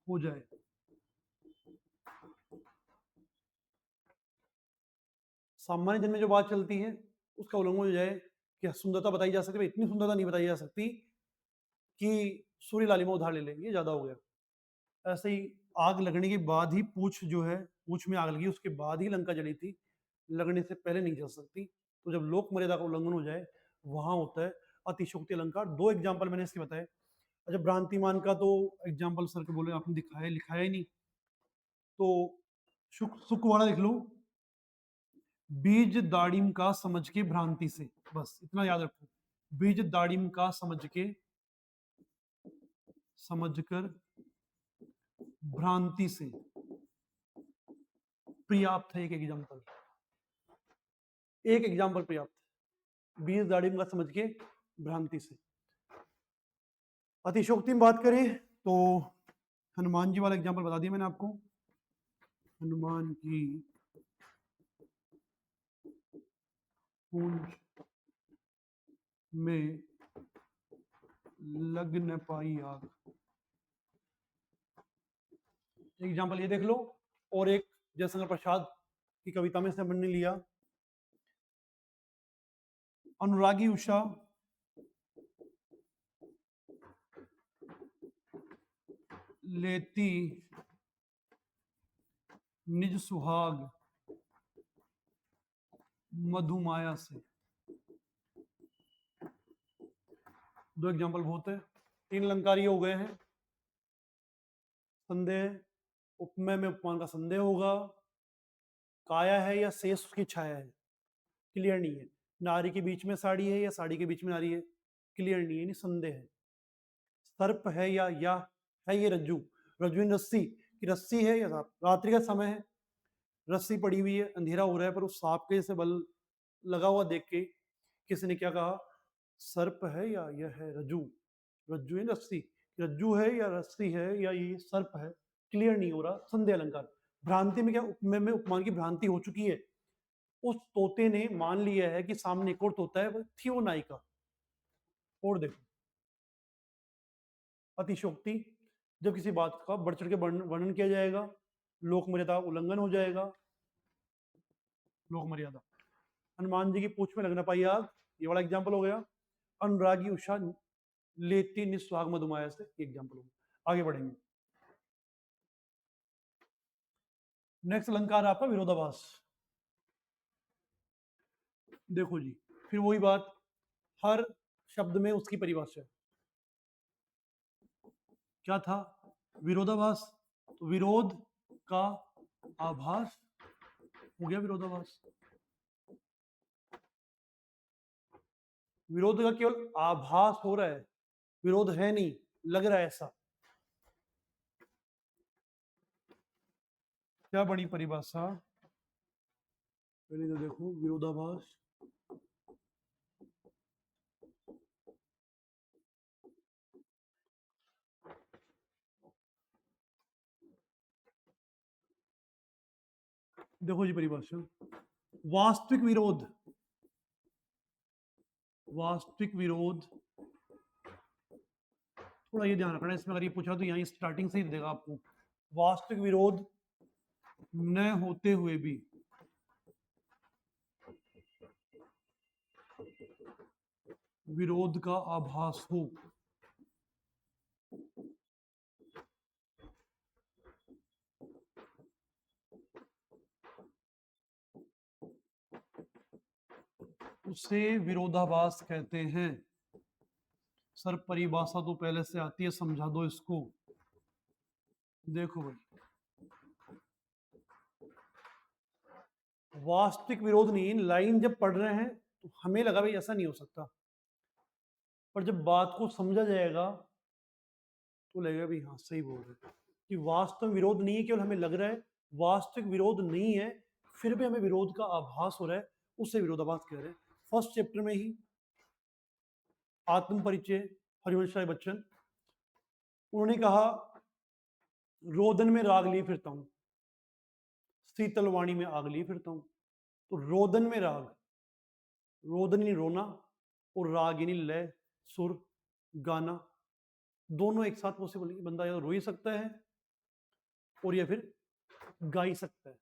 हो जाए। सामान्य जन में जो बात चलती है उसका उल्लंघन हो जाए, कि सुंदरता बताई जा सकती है, इतनी सुंदरता नहीं बताई जा सकती कि सूर्य लालिमा उधार ले लेंगे, ज्यादा हो गया। ऐसे ही आग लगने के बाद ही पूछ जो है, पूछ में आग लगी उसके बाद ही लंका जली थी, लगने से पहले नहीं जल सकती। तो जब लोक मर्यादा का उल्लंघन हो जाए, वहां होता है अतिशोक्ति अलंकार। दो एग्जाम्पल मैंने इसके बताए। अच्छा, भ्रांतिमान का तो एग्जाम्पल सर के बोले आपने दिखाया, लिखाया ही नहीं, तो सुख वाला लिख लो, बीज दाड़िम का समझ के भ्रांति से, बस इतना याद रखो, बीज दाड़िम का समझकर भ्रांति से, पर्याप्त है एक एग्जाम्पल, एक एग्जाम्पल पर्याप्त, बीज दाड़िम का समझ के भ्रांति से। अतिशोक्ति में बात करें तो हनुमान जी वाला एग्जाम्पल बता दिया मैंने आपको, हनुमान की पूंछ में लग न पाई आग, एग्जाम्पल ये देख लो। और एक जयशंकर प्रसाद की कविता में से हमने लिया, अनुरागी उषा लेती निज सुहाग मधुमाया से। दो एग्जाम्पल बहुत है, तीन अलंकारी हो गए हैं। संदेह, उपमेय में उपमान का संदेह होगा, काया है या शेष उसकी छाया है, क्लियर नहीं है। नारी के बीच में साड़ी है या साड़ी के बीच में नारी है, क्लियर नहीं है, नहीं संदेह है। सर्प है या है ये रज्जू, रज्जु इन रस्सी की, रस्सी है या सांप। रात्रि का समय है, रस्सी पड़ी हुई है, अंधेरा हो रहा है, पर उस सांप के जैसे बल लगा हुआ देख के किसी ने क्या कहा, सर्प है या यह है रज्जू, रज्जु इन रस्सी, रज्जू है या रस्सी है या ये सर्प है, क्लियर नहीं हो रहा, संदेह अलंकार। भ्रांति में क्या, में उपमान की भ्रांति हो चुकी है। उस तोते ने मान लिया है कि सामने एक और तोता है, वो थी वो नायिका। और देखो अतिशोक्ति, जब किसी बात का बढ़ चढ़ के वर्णन किया जाएगा, लोक मर्यादा उल्लंघन हो जाएगा। लोक मर्यादा, हनुमान जी की पूंछ में लग ना पाई आग, ये वाला एग्जाम्पल हो गया। अनुरागी उषा लेती निस्वाग मधुमाया से, एग्जाम्पल हो गया। आगे बढ़ेंगे। नेक्स्ट अलंकार आपका विरोधाभास। देखो जी, फिर वही बात, हर शब्द में उसकी परिभाषा। क्या था, विरोधाभास, तो विरोध का आभास हो गया विरोधाभास। विरोध का केवल आभास हो रहा है, विरोध है नहीं, लग रहा है ऐसा। क्या बड़ी परिभाषा, पहले तो देखो विरोधाभास। देखो जी परिभाषा, वास्तविक विरोध, वास्तविक विरोध, थोड़ा ये ध्यान रखना, इसमें अगर ये पूछा तो यहाँ स्टार्टिंग से ही देगा आपको। वास्तविक विरोध न होते हुए भी विरोध का आभास हो, उसे विरोधाभास कहते हैं। सर परिभाषा तो पहले से आती है, समझा दो इसको। देखो भाई, वास्तविक विरोध नहीं, लाइन जब पढ़ रहे हैं तो हमें लगा भाई ऐसा नहीं हो सकता, पर जब बात को समझा जाएगा तो लगेगा भी हाँ सही बोल रहे, कि वास्तव विरोध नहीं है, केवल हमें लग रहा है। वास्तविक विरोध नहीं है, फिर भी हमें विरोध का आभास हो रहा है, उससे विरोधाभास कह रहे हैं। फर्स्ट चैप्टर में ही आत्म परिचय, हरिवंश राय बच्चन, उन्होंने कहा रोदन में राग लिए फिरता हूं, शीतलवाणी में आग लिए फिरता हूं। तो रोदन में राग, रोदन यानी रोना, और राग यानी लय, सुर, गाना, दोनों एक साथ पॉसिबल है। बंदा या रो ही सकता है और या फिर गा ही सकता है।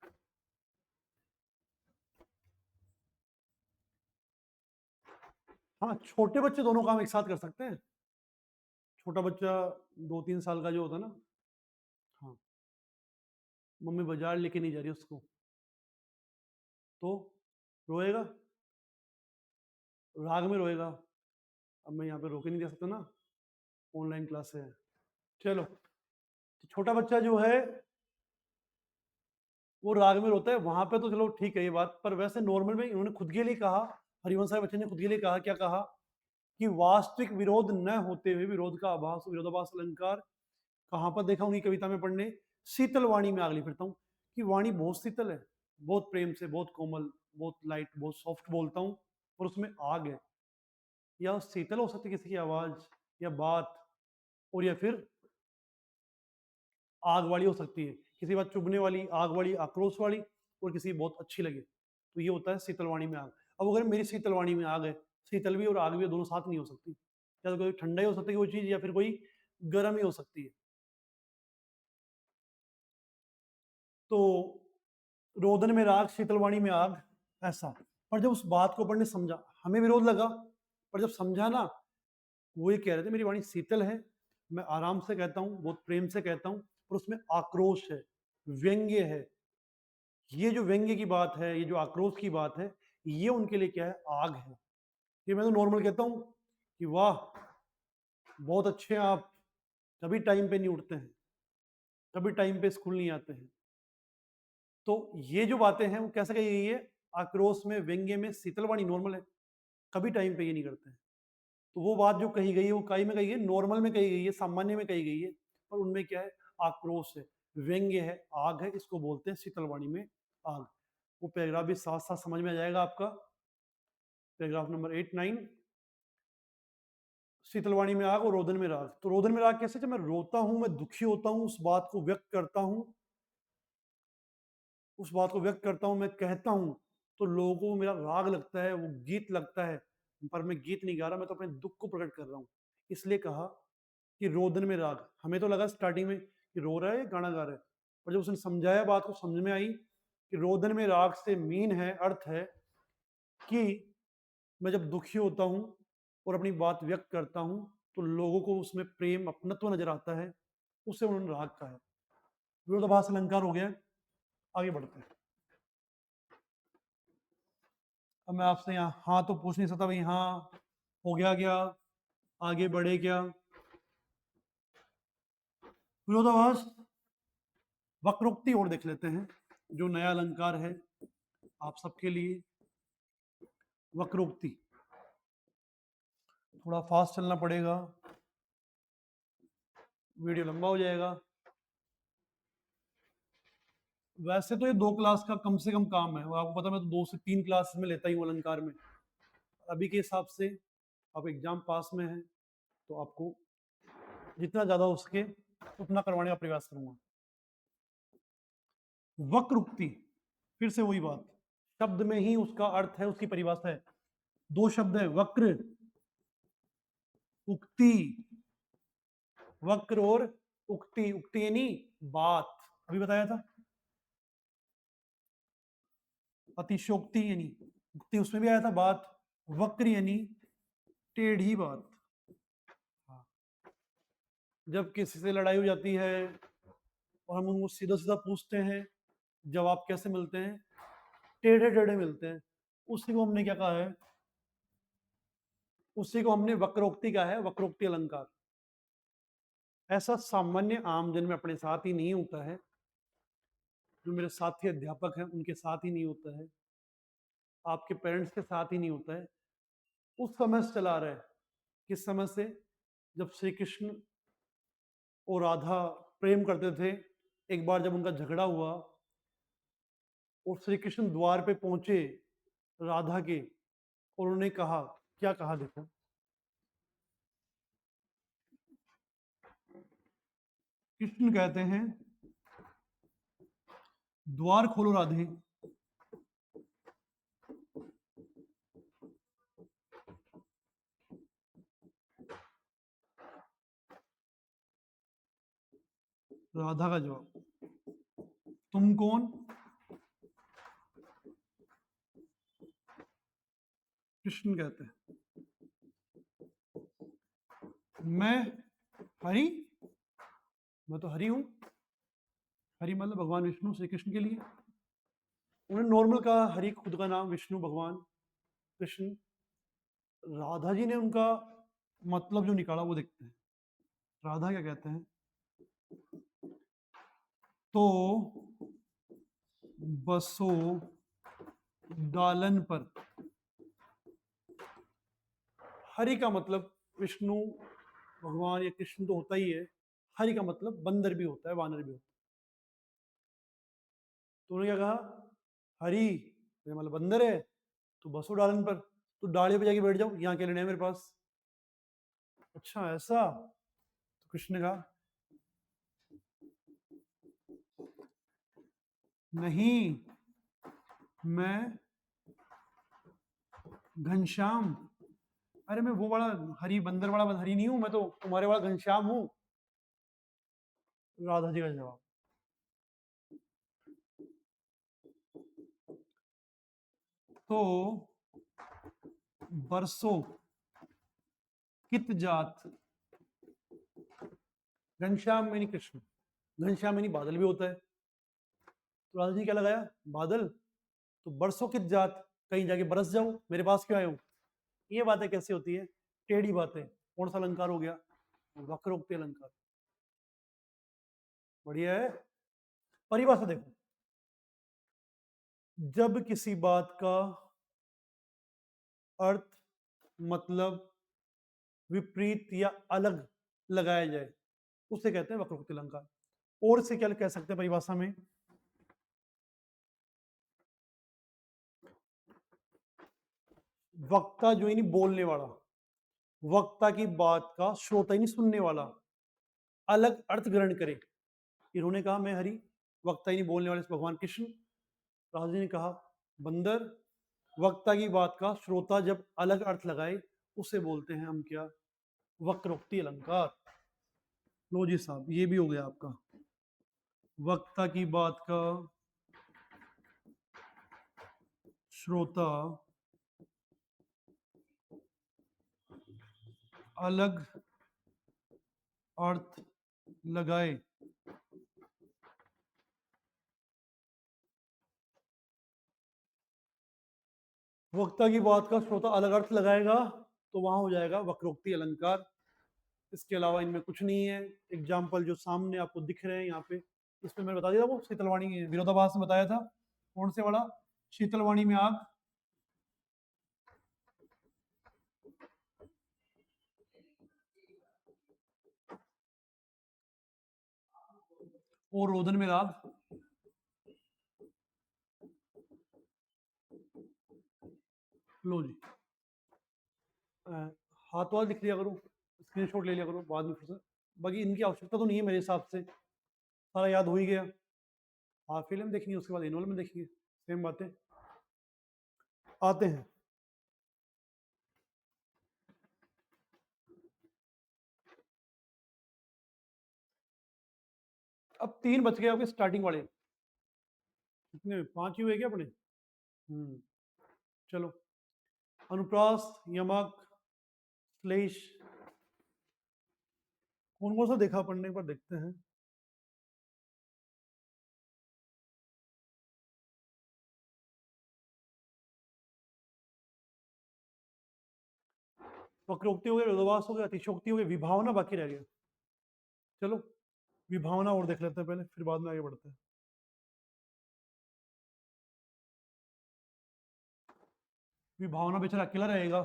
हाँ, छोटे बच्चे दोनों काम एक साथ कर सकते हैं। छोटा बच्चा 2-3 साल का जो होता है ना, हाँ, मम्मी बाजार लेके नहीं जा रही उसको, तो रोएगा, राग में रोएगा। अब मैं यहाँ पे रोके नहीं दे सकता ना, ऑनलाइन क्लास है। चलो, तो छोटा बच्चा जो है वो राग में रोता है, वहां पे तो चलो ठीक है ये बात, पर वैसे नॉर्मल में इन्होंने खुद के लिए कहा, हरिवंश राय बच्चन ने खुद के लिए कहा, क्या कहा, कि वास्तविक विरोध न होते हुए विरोध का आभास, विरोधाभास अलंकार कहां पर देखा उनकी कविता में पढ़ने, शीतल वाणी में आग फिरता हूँ, कि वाणी बहुत शीतल है, बहुत प्रेम से, बहुत कोमल, बहुत लाइट, बहुत सॉफ्ट बोलता हूँ, और उसमें आग है। या शीतल हो सकती है किसी की आवाज या बात, और या फिर आग वाली हो सकती है, किसी बात चुभने वाली, आग वाली, आक्रोश वाली, और किसी बहुत अच्छी लगे, तो ये होता है शीतलवाणी में आग। अब अगर मेरी शीतलवाणी में आग है, शीतल भी और आग भी दोनों साथ नहीं हो सकती, या तो कोई ठंडा ही हो सकती है वो चीज, या फिर कोई गर्म ही हो सकती है। तो रोदन में राग, शीतलवाणी में आग, ऐसा। पर जब उस बात को पढ़ने समझा, हमें विरोध लगा, पर जब समझा ना, वो ये कह रहे थे मेरी वाणी शीतल है, मैं आराम से कहता हूँ, बहुत प्रेम से कहता हूँ, और उसमें आक्रोश है, व्यंग्य है। ये जो व्यंग्य की बात है, ये जो आक्रोश की बात है, ये उनके लिए क्या है, आग है। ये मैं तो नॉर्मल कहता हूँ कि वाह बहुत अच्छे हैं आप, कभी टाइम पे नहीं उठते हैं, कभी टाइम पे स्कूल नहीं आते हैं। तो ये जो बातें हैं वो कैसे कही गई है, आक्रोश में, व्यंग्य में, शीतलवाणी नॉर्मल है, कभी टाइम पे ये नहीं करते हैं। तो वो बात जो कही गई है वो काई में कही गई है, नॉर्मल में कही गई है, सामान्य में कही गई है, पर उनमें क्या है, आक्रोश है, व्यंग्य है, आग है, इसको बोलते हैं शीतलवाणी में आग। वो पैराग्राफ भी साथ साथ समझ में आ जाएगा आपका। पैराग्राफ नंबर 8-9, शीतलवाणी में आग और रोदन में राग। तो रोदन में राग कैसे, जब मैं रोता हूं, मैं दुखी होता हूं, उस बात को व्यक्त करता हूं, उस बात को व्यक्त करता हूं, मैं कहता हूं, तो लोगों को मेरा राग लगता है, वो गीत लगता है, पर मैं गीत नहीं गा रहा, मैं तो अपने दुख को प्रकट कर रहा हूं। इसलिए कहा कि रोदन में राग। हमें तो लगा स्टार्टिंग में कि रो रहा है या गाना गा रहा है, पर जब उसने समझाया बात को, समझ में आई कि रोदन में राग से मीन है, अर्थ है कि मैं जब दुखी होता हूं और अपनी बात व्यक्त करता हूं, तो लोगों को उसमें प्रेम, अपनत्व नजर आता है, उससे उन्होंने राग कहा है। विरोधाभास अलंकार हो गया। आगे बढ़ते हैं। अब मैं आपसे यहाँ हाँ तो पूछ नहीं सकता भाई, हाँ हो गया क्या, आगे बढ़े क्या। विरोधाभास वक्रोक्ति और देख लेते हैं, जो नया अलंकार है आप सबके लिए। वक्रोक्ति थोड़ा फास्ट चलना पड़ेगा, वीडियो लंबा हो जाएगा। वैसे तो ये 2 क्लास का कम से कम काम है, वो आपको पता, मैं तो 2 से 3 क्लास में लेता ही हूँ अलंकार में। अभी के हिसाब से आप एग्जाम पास में हैं, तो आपको जितना ज्यादा हो सके उतना करवाने का प्रयास करूंगा। वक्रोक्ति, फिर से वही बात, शब्द में ही उसका अर्थ है, उसकी परिभाषा है। 2 शब्द है, वक्र उक्ति। वक्र और उक्ति, उक्ति यानी बात, अभी बताया था। अतिशोक्ति यानी उक्ति, उसमें भी आया था बात। वक्र यानी टेढ़ी बात। हाँ। जब किसी से लड़ाई हो जाती है और हम उनको सीधा सीधा पूछते हैं जवाब कैसे मिलते हैं, टेढ़े टेढ़े मिलते हैं, उसी को हमने क्या कहा है, उसी को हमने वक्रोक्ति कहा है, वक्रोक्ति अलंकार। ऐसा सामान्य आमजन में अपने साथ ही नहीं होता है, जो मेरे साथी अध्यापक हैं उनके साथ ही नहीं होता है, आपके पेरेंट्स के साथ ही नहीं होता है। उस समय से चला रहा है, किस समय से, जब श्री कृष्ण और राधा प्रेम करते थे। एक बार जब उनका झगड़ा हुआ और श्री कृष्ण द्वार पे पहुंचे राधा के, और उन्होंने कहा, क्या कहा देखो, कृष्ण कहते हैं, द्वार खोलो राधे। राधा का जवाब, तुम कौन। कृष्ण कहते हैं, मैं हरि, मैं तो हरि हूं। हरि मतलब भगवान विष्णु, श्री कृष्ण के लिए उन्होंने नॉर्मल कहा हरि, खुद का नाम विष्णु भगवान कृष्ण। राधा जी ने उनका मतलब जो निकाला वो देखते हैं। राधा क्या कहते हैं, तो बसो डालन पर। हरि का मतलब विष्णु भगवान या कृष्ण तो होता ही है, हरि का मतलब बंदर भी होता है, वानर भी होता है। तो उन्होंने क्या कहा, हरि मतलब बंदर है, तो बसो डालन पर, तो डाली पे जाके बैठ जाओ, यहाँ क्या लेना है मेरे पास। अच्छा ऐसा, तो कृष्ण ने कहा, नहीं, मैं घनश्याम, अरे मैं वो बड़ा हरी, बंदर वाला हरी नहीं हूं, मैं तो तुम्हारे वाला घनश्याम हूं। राधा जी का जवाब, तो बरसों कित जात। घनश्याम यानी कृष्ण, घनश्याम यानी बादल भी होता है, तो राधा जी क्या लगाया, बादल, तो बरसों कित जात, कहीं जाके बरस जाओ, मेरे पास क्यों आए हो। ये बातें कैसी होती है, टेढ़ी बातें। कौन सा अलंकार हो गया, वक्रोक्ति अलंकार। बढ़िया है। परिभाषा देखो, जब किसी बात का अर्थ मतलब विपरीत या अलग लगाया जाए, उसे कहते हैं वक्रोक्ति अलंकार। और इसे क्या कह सकते हैं परिभाषा में? वक्ता जो नहीं बोलने वाला, वक्ता की बात का श्रोता ही नहीं सुनने वाला अलग अर्थ ग्रहण करे। इन्होंने कहा मैं हरि, वक्ता ही नहीं बोलने वाले भगवान कृष्ण। राजा जी ने कहा बंदर, वक्ता की बात का श्रोता जब अलग अर्थ लगाए उसे बोलते हैं हम क्या? वक्रोक्ति अलंकार। लो जी साहब, ये भी हो गया आपका। वक्ता की बात का श्रोता अलग अर्थ लगाए वक्ता की बात का श्रोता अलग अर्थ लगाएगा तो वहां हो जाएगा वक्रोक्ति अलंकार। इसके अलावा इनमें कुछ नहीं है। एग्जाम्पल जो सामने आपको दिख रहे हैं यहाँ पे, इसमें मैंने बता दिया वो शीतलवाणी विरोधाभास में बताया था। कौन से वाला? शीतलवाणी में आग, और रोदन में राग। लो जी, हाथ वाला लिख लिया करो, स्क्रीनशॉट ले लिया करो बाद में फिर से। बाकी इनकी आवश्यकता तो नहीं है मेरे हिसाब से, सारा याद हो ही गया। हाफ फिल्म देखेंगे उसके बाद एनुअल में देखेंगे, सेम बातें। आते हैं अब 3 बच गए आपके स्टार्टिंग वाले। कितने? 5 ही हुए क्या अपने? चलो, अनुप्रास, यमक, श्लेष, कौन कौन सा देखा पढ़ने पर देखते हैं। वक्रोक्ति हो गया, विरोधाभास हो गया, अतिशोक्ति हो गया, विभावना बाकी रह गया। चलो विभावना और देख लेते हैं पहले, फिर बाद में आगे बढ़ते हैं। विभावना बेचारा अकेला रहेगा,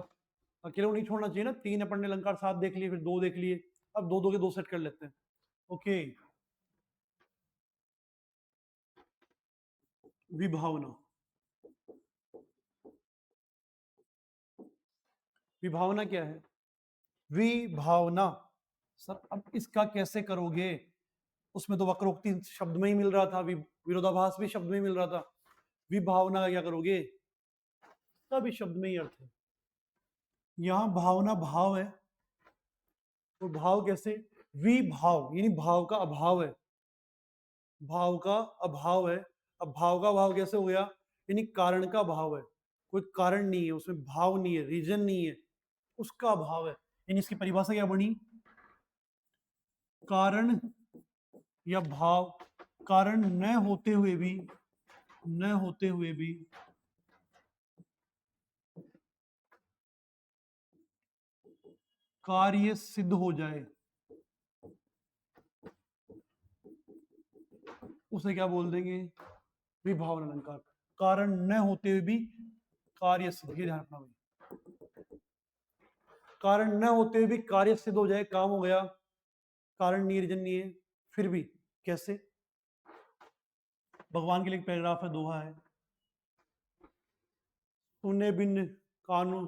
अकेले को नहीं छोड़ना चाहिए ना। 3 अपन ने अलंकार 7 देख लिए, फिर 2 देख लिए, अब 2 2 के 2 सेट कर लेते हैं। ओके, विभावना। विभावना क्या है? विभावना सर, अब इसका कैसे करोगे? उसमें तो वक्रोक्ति शब्द में ही मिल रहा था, विरोधाभास भी शब्द में ही मिल रहा था। विभावना का क्या करोगे? सभी शब्द में ही अर्थ है। यहां भावना भाव है, और भाव कैसे? विभाव यानी भाव का अभाव है, भाव का अभाव है। अब भाव का अभाव कैसे हो गया? यानी कारण का अभाव है, कोई कारण नहीं है उसमें, भाव नहीं है, रीजन नहीं है, उसका अभाव है। यानी इसकी परिभाषा क्या बनी? कारण या भाव, कारण न होते हुए भी, न होते हुए भी कार्य सिद्ध हो जाए, उसे क्या बोल देंगे? विभावन अलंकार। कारण न होते हुए भी कार्य सिद्ध, ये ध्यान रखना भाई। कारण न होते हुए भी कार्य सिद्ध हो जाए, काम हो गया, कारण नहीं, रीजन नहीं है, फिर भी कैसे? भगवान के लिए एक पैराग्राफ है, दोहा है। सुने बिन कानू,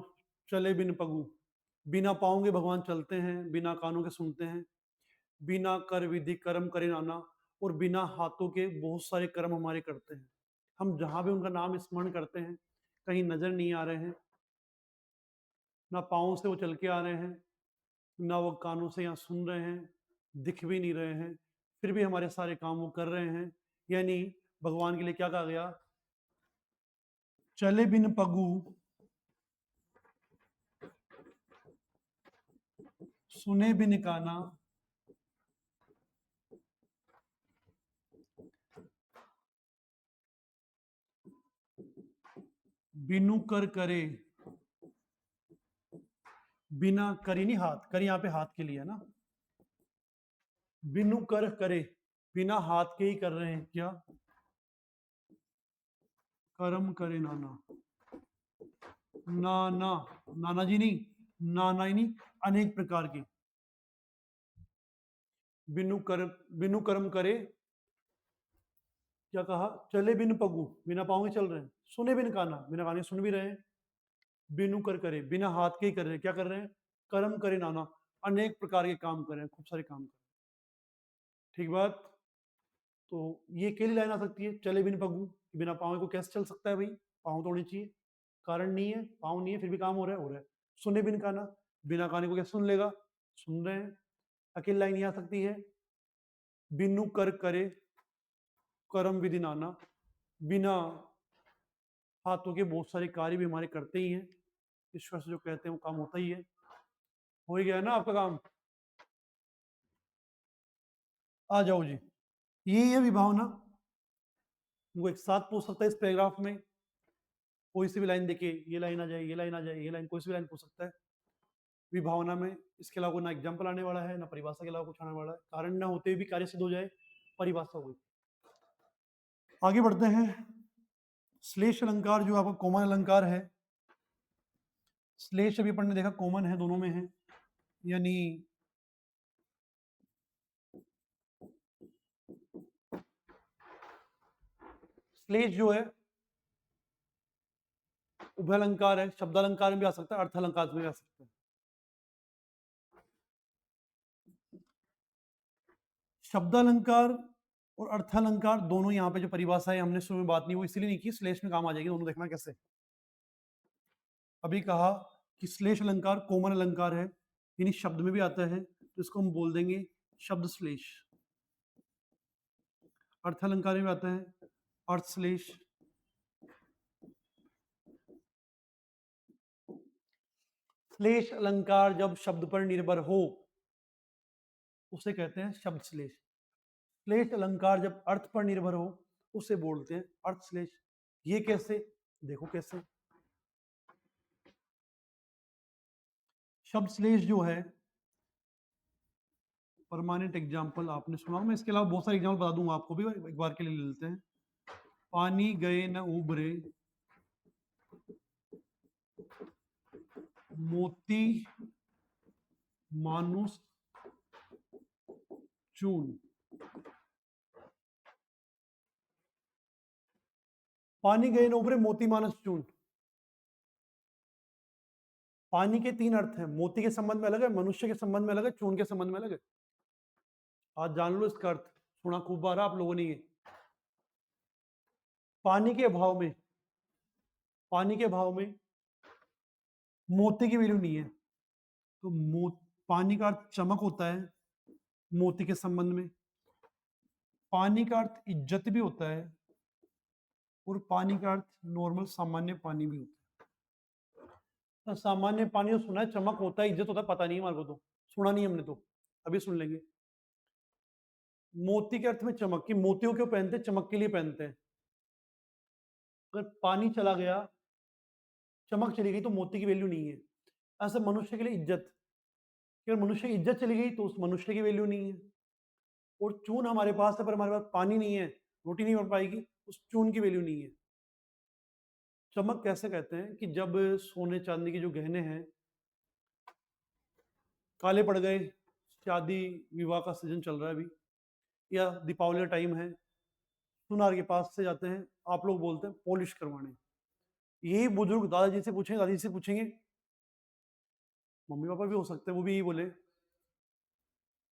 चले बिन पगू। बिना पाओगे भगवान चलते हैं, बिना कानों के सुनते हैं, बिना कर विधि कर्म करे नाना, और बिना हाथों के बहुत सारे कर्म हमारे करते हैं। हम जहां भी उनका नाम स्मरण करते हैं, कहीं नजर नहीं आ रहे हैं, ना पाँव से वो चल के आ रहे हैं, ना वो कानों से यहाँ सुन रहे हैं, दिख भी नहीं रहे हैं, फिर भी हमारे सारे काम वो कर रहे हैं। यानी भगवान के लिए क्या कहा गया? चले बिन पगू, सुने बिन काना, बिनु कर करे। बिना करी नहीं, हाथ करी यहाँ पे हाथ के लिए है ना। बिनु कर करे, बिना हाथ के ही कर रहे हैं क्या? कर्म करे नाना। नाना, नाना जी नहीं, नाना यानी अनेक प्रकार के। बिनु कर्म करे, क्या कहा, चले बिन पगु, बिना पाँव के चल रहे हैं। सुने बिन काना, बिना काने सुन भी रहे हैं। बिनु कर करे, बिना हाथ के ही कर रहे हैं। क्या कर रहे हैं, कर्म करे नाना, अनेक प्रकार के काम कर रहे हैं, खूब सारे काम कर रहे हैं। ठीक बात। तो ये अकेली लाइन आ सकती है, चले बिन पगु, बिना पाँव को कैसे चल सकता है भाई, पाँव तो होने चाहिए, कारण नहीं है, पाँव नहीं है, फिर भी काम हो रहा है, हो रहा है। सुने बिन काना, बिना काने को क्या सुन लेगा, सुन रहे हैं, अकेली लाइन ये आ सकती है। बिनु कर करे, कर्म विधि नाना, बिना हाथों के बहुत सारे कार्य भी हमारे करते ही हैं, ईश्वर से जो कहते हैं वो काम होता ही है। हो ही गया ना आपका काम। आ जाओ जी, ये है विभावना। वो एक साथ पूछ सकता है इस पैराग्राफ में, कोई सी भी लाइन देके, ये लाइन आ जाए, ये लाइन आ जाए, ये लाइन, कोई सी भी लाइन पूछ सकता है विभावना में। इसके अलावा ना एग्जाम्पल आने वाला है, ना परिभाषा के अलावा कुछ आने वाला है। कारण ना होते हुए भी कार्य सिद्ध हो जाए, परिभाषा हुई। आगे बढ़ते हैं। श्लेष अलंकार जो आपका कॉमन अलंकार है, श्लेष अभी अपन ने देखा कॉमन है, दोनों में है, यानी श्लेष जो है उभय अलंकार है, शब्द अलंकार में भी आ सकता है, अर्थ अलंकार में भी आ सकता है। शब्द अलंकार और अर्थ अलंकार दोनों यहाँ पे जो परिभाषा है हमने शुरू में बात नहीं, वो इसलिए नहीं की, श्लेष में काम आ जाएगी, दोनों देखना कैसे। अभी कहा कि श्लेष अलंकार कोमल अलंकार है, यानी शब्द में भी आता है, तो इसको हम बोल देंगे शब्द श्लेष। अर्थ अलंकार में भी आता है अर्थ श्लेष। श्लेष अलंकार जब शब्द पर निर्भर हो उसे कहते हैं शब्द श्लेष। श्लेष अलंकार जब अर्थ पर निर्भर हो उसे बोलते हैं अर्थ श्लेष। ये कैसे, देखो कैसे। शब्द श्लेष जो है, परमानेंट एग्जाम्पल आपने सुना, मैं इसके अलावा बहुत सारे एग्जाम्पल बता दूंगा आपको भी, एक बार के लिए ले लेते हैं। पानी गए न उबरे, मोती मानुष चून। पानी गए न उबरे, मोती मानस चून। पानी के तीन अर्थ हैं, मोती के संबंध में अलग है, मनुष्य के संबंध में अलग है, चून के संबंध में अलग है। आज जान लो इसका अर्थ, सुना खूब बार आप लोगों ने ये। पानी के अभाव में, पानी के अभाव में मोती की वैल्यू नहीं है, तो पानी का अर्थ चमक होता है मोती के संबंध में, पानी का अर्थ इज्जत भी होता है, और पानी का अर्थ नॉर्मल सामान्य पानी भी होता है। तो सामान्य पानी तो सुना है, चमक होता है, इज्जत होता है, पता नहीं है हमारे को, तो सुना नहीं हमने, तो अभी सुन लेंगे। मोती के अर्थ में चमक, की मोतियों क्यों पहनते हैं, चमक के लिए पहनते हैं। अगर पानी चला गया, चमक चली गई, तो मोती की वैल्यू नहीं है। ऐसे मनुष्य के लिए इज्जत, अगर मनुष्य की इज्जत चली गई तो उस मनुष्य की वैल्यू नहीं है। और चून हमारे पास है पर हमारे पास पानी नहीं है, रोटी नहीं बन पाएगी, उस चून की वैल्यू नहीं है। चमक कैसे कहते हैं कि जब सोने चांदी के जो गहने हैं काले पड़ गए, शादी विवाह का सीजन चल रहा है अभी, या दीपावली का टाइम है, सुनार के पास से जाते हैं, आप लोग बोलते हैं पॉलिश करवाने। यही बुजुर्ग दादाजी से पूछेंगे, दादी से पूछेंगे, मम्मी पापा भी हो सकते हैं, वो भी यही बोले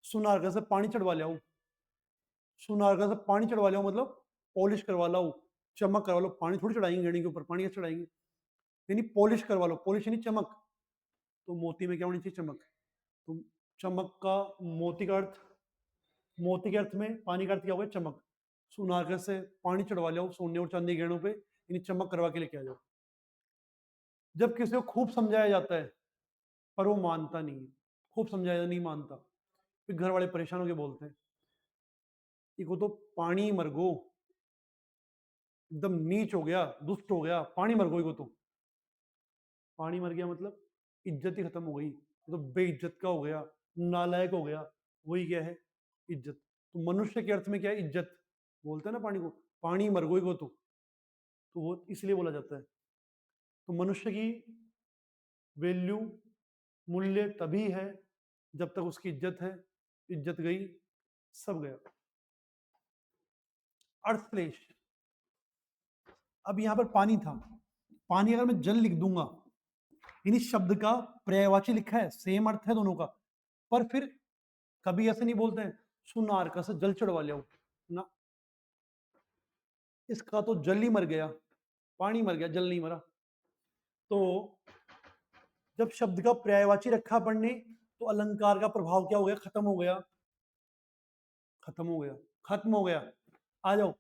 सुनार का से पानी चढ़वा ले आओ, सुनार का से पानी चढ़वा ले आओ, मतलब पॉलिश करवा लो, चमक करवा लो। पानी थोड़ी चढ़ाएंगे गहने के ऊपर, पानी कैसे चढ़ाएंगे, यानी पॉलिश करवा लो, पॉलिश यानी चमक। तो मोती में क्या होनी चाहिए, चमक। तो चमक का मोती का अर्थ, मोती के अर्थ में पानी का अर्थ क्या होगा, चमक। सुनार से पानी चढ़वा लो सोने और चांदी गहनों पे, यानी चमक करवा के लेके आ जाओ। जब किसी को खूब समझाया जाता है पर वो मानता नहीं है, खूब समझाया नहीं मानता, फिर घर वाले परेशान होकर बोलते हैं इको तो पानी मर गो, एकदम नीच हो गया, दुष्ट हो गया, पानी मर गई को, तो पानी मर गया मतलब इज्जत ही खत्म हो गई, तो बेइज्जत का हो गया, नालायक हो गया, वही क्या है, इज्जत। तो मनुष्य के अर्थ में क्या है, इज्जत। बोलते हैं ना पानी को, पानी मर गई को, तो वो इसलिए बोला जाता है। तो मनुष्य की वैल्यू मूल्य तभी है जब तक उसकी इज्जत है, इज्जत गई सब गया। अर्थश्लेष, अब यहां पर पानी था, पानी अगर मैं जल लिख दूंगा, यानी शब्द का पर्यायवाची लिखा है, सेम अर्थ है दोनों का, पर फिर कभी ऐसे नहीं बोलते हैं सुनार का से जल चढ़वा लिया ना, इसका तो जल ही मर गया, पानी मर गया, जल नहीं मरा। तो जब शब्द का पर्यायवाची रखा पढ़ने तो अलंकार का प्रभाव क्या हो गया, खत्म हो गया, खत्म हो गया, खत्म हो गया। आ जाओ,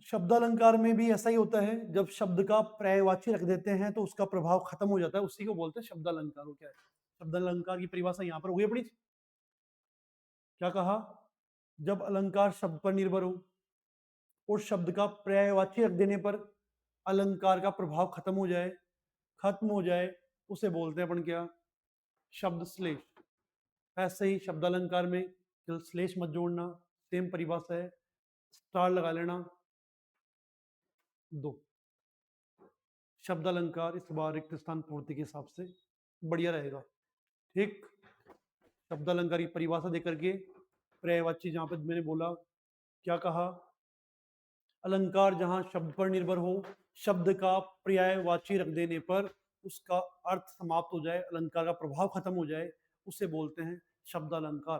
शब्द अलंकार में भी ऐसा ही होता है, जब शब्द का पर्यायवाची रख देते हैं तो उसका प्रभाव खत्म हो जाता है, उसी को बोलते हैं शब्द अलंकार। हो क्या है शब्द अलंकार की परिभाषा यहां पर हो गई अपनी। क्या कहा, जब अलंकार शब्द पर निर्भर हो और शब्द का पर्यायवाची रख देने पर अलंकार का प्रभाव खत्म हो जाए, खत्म हो जाए, उसे बोलते हैं अपन क्या, शब्द श्लेष। ऐसे ही शब्द अलंकार में केवल श्लेष मत जोड़ना, सेम परिभाषा है, स्टार लगा लेना। दो शब्द अलंकार इस बार रिक्त स्थान पूर्ति के हिसाब से बढ़िया रहेगा। ठीक, शब्द अलंकार की परिभाषा देकर के पर्यायवाची जहां पर मैंने बोला, क्या कहा, अलंकार जहां शब्द पर निर्भर हो, शब्द का पर्यायवाची रख देने पर उसका अर्थ समाप्त हो जाए, अलंकार का प्रभाव खत्म हो जाए, उसे बोलते हैं शब्द अलंकार।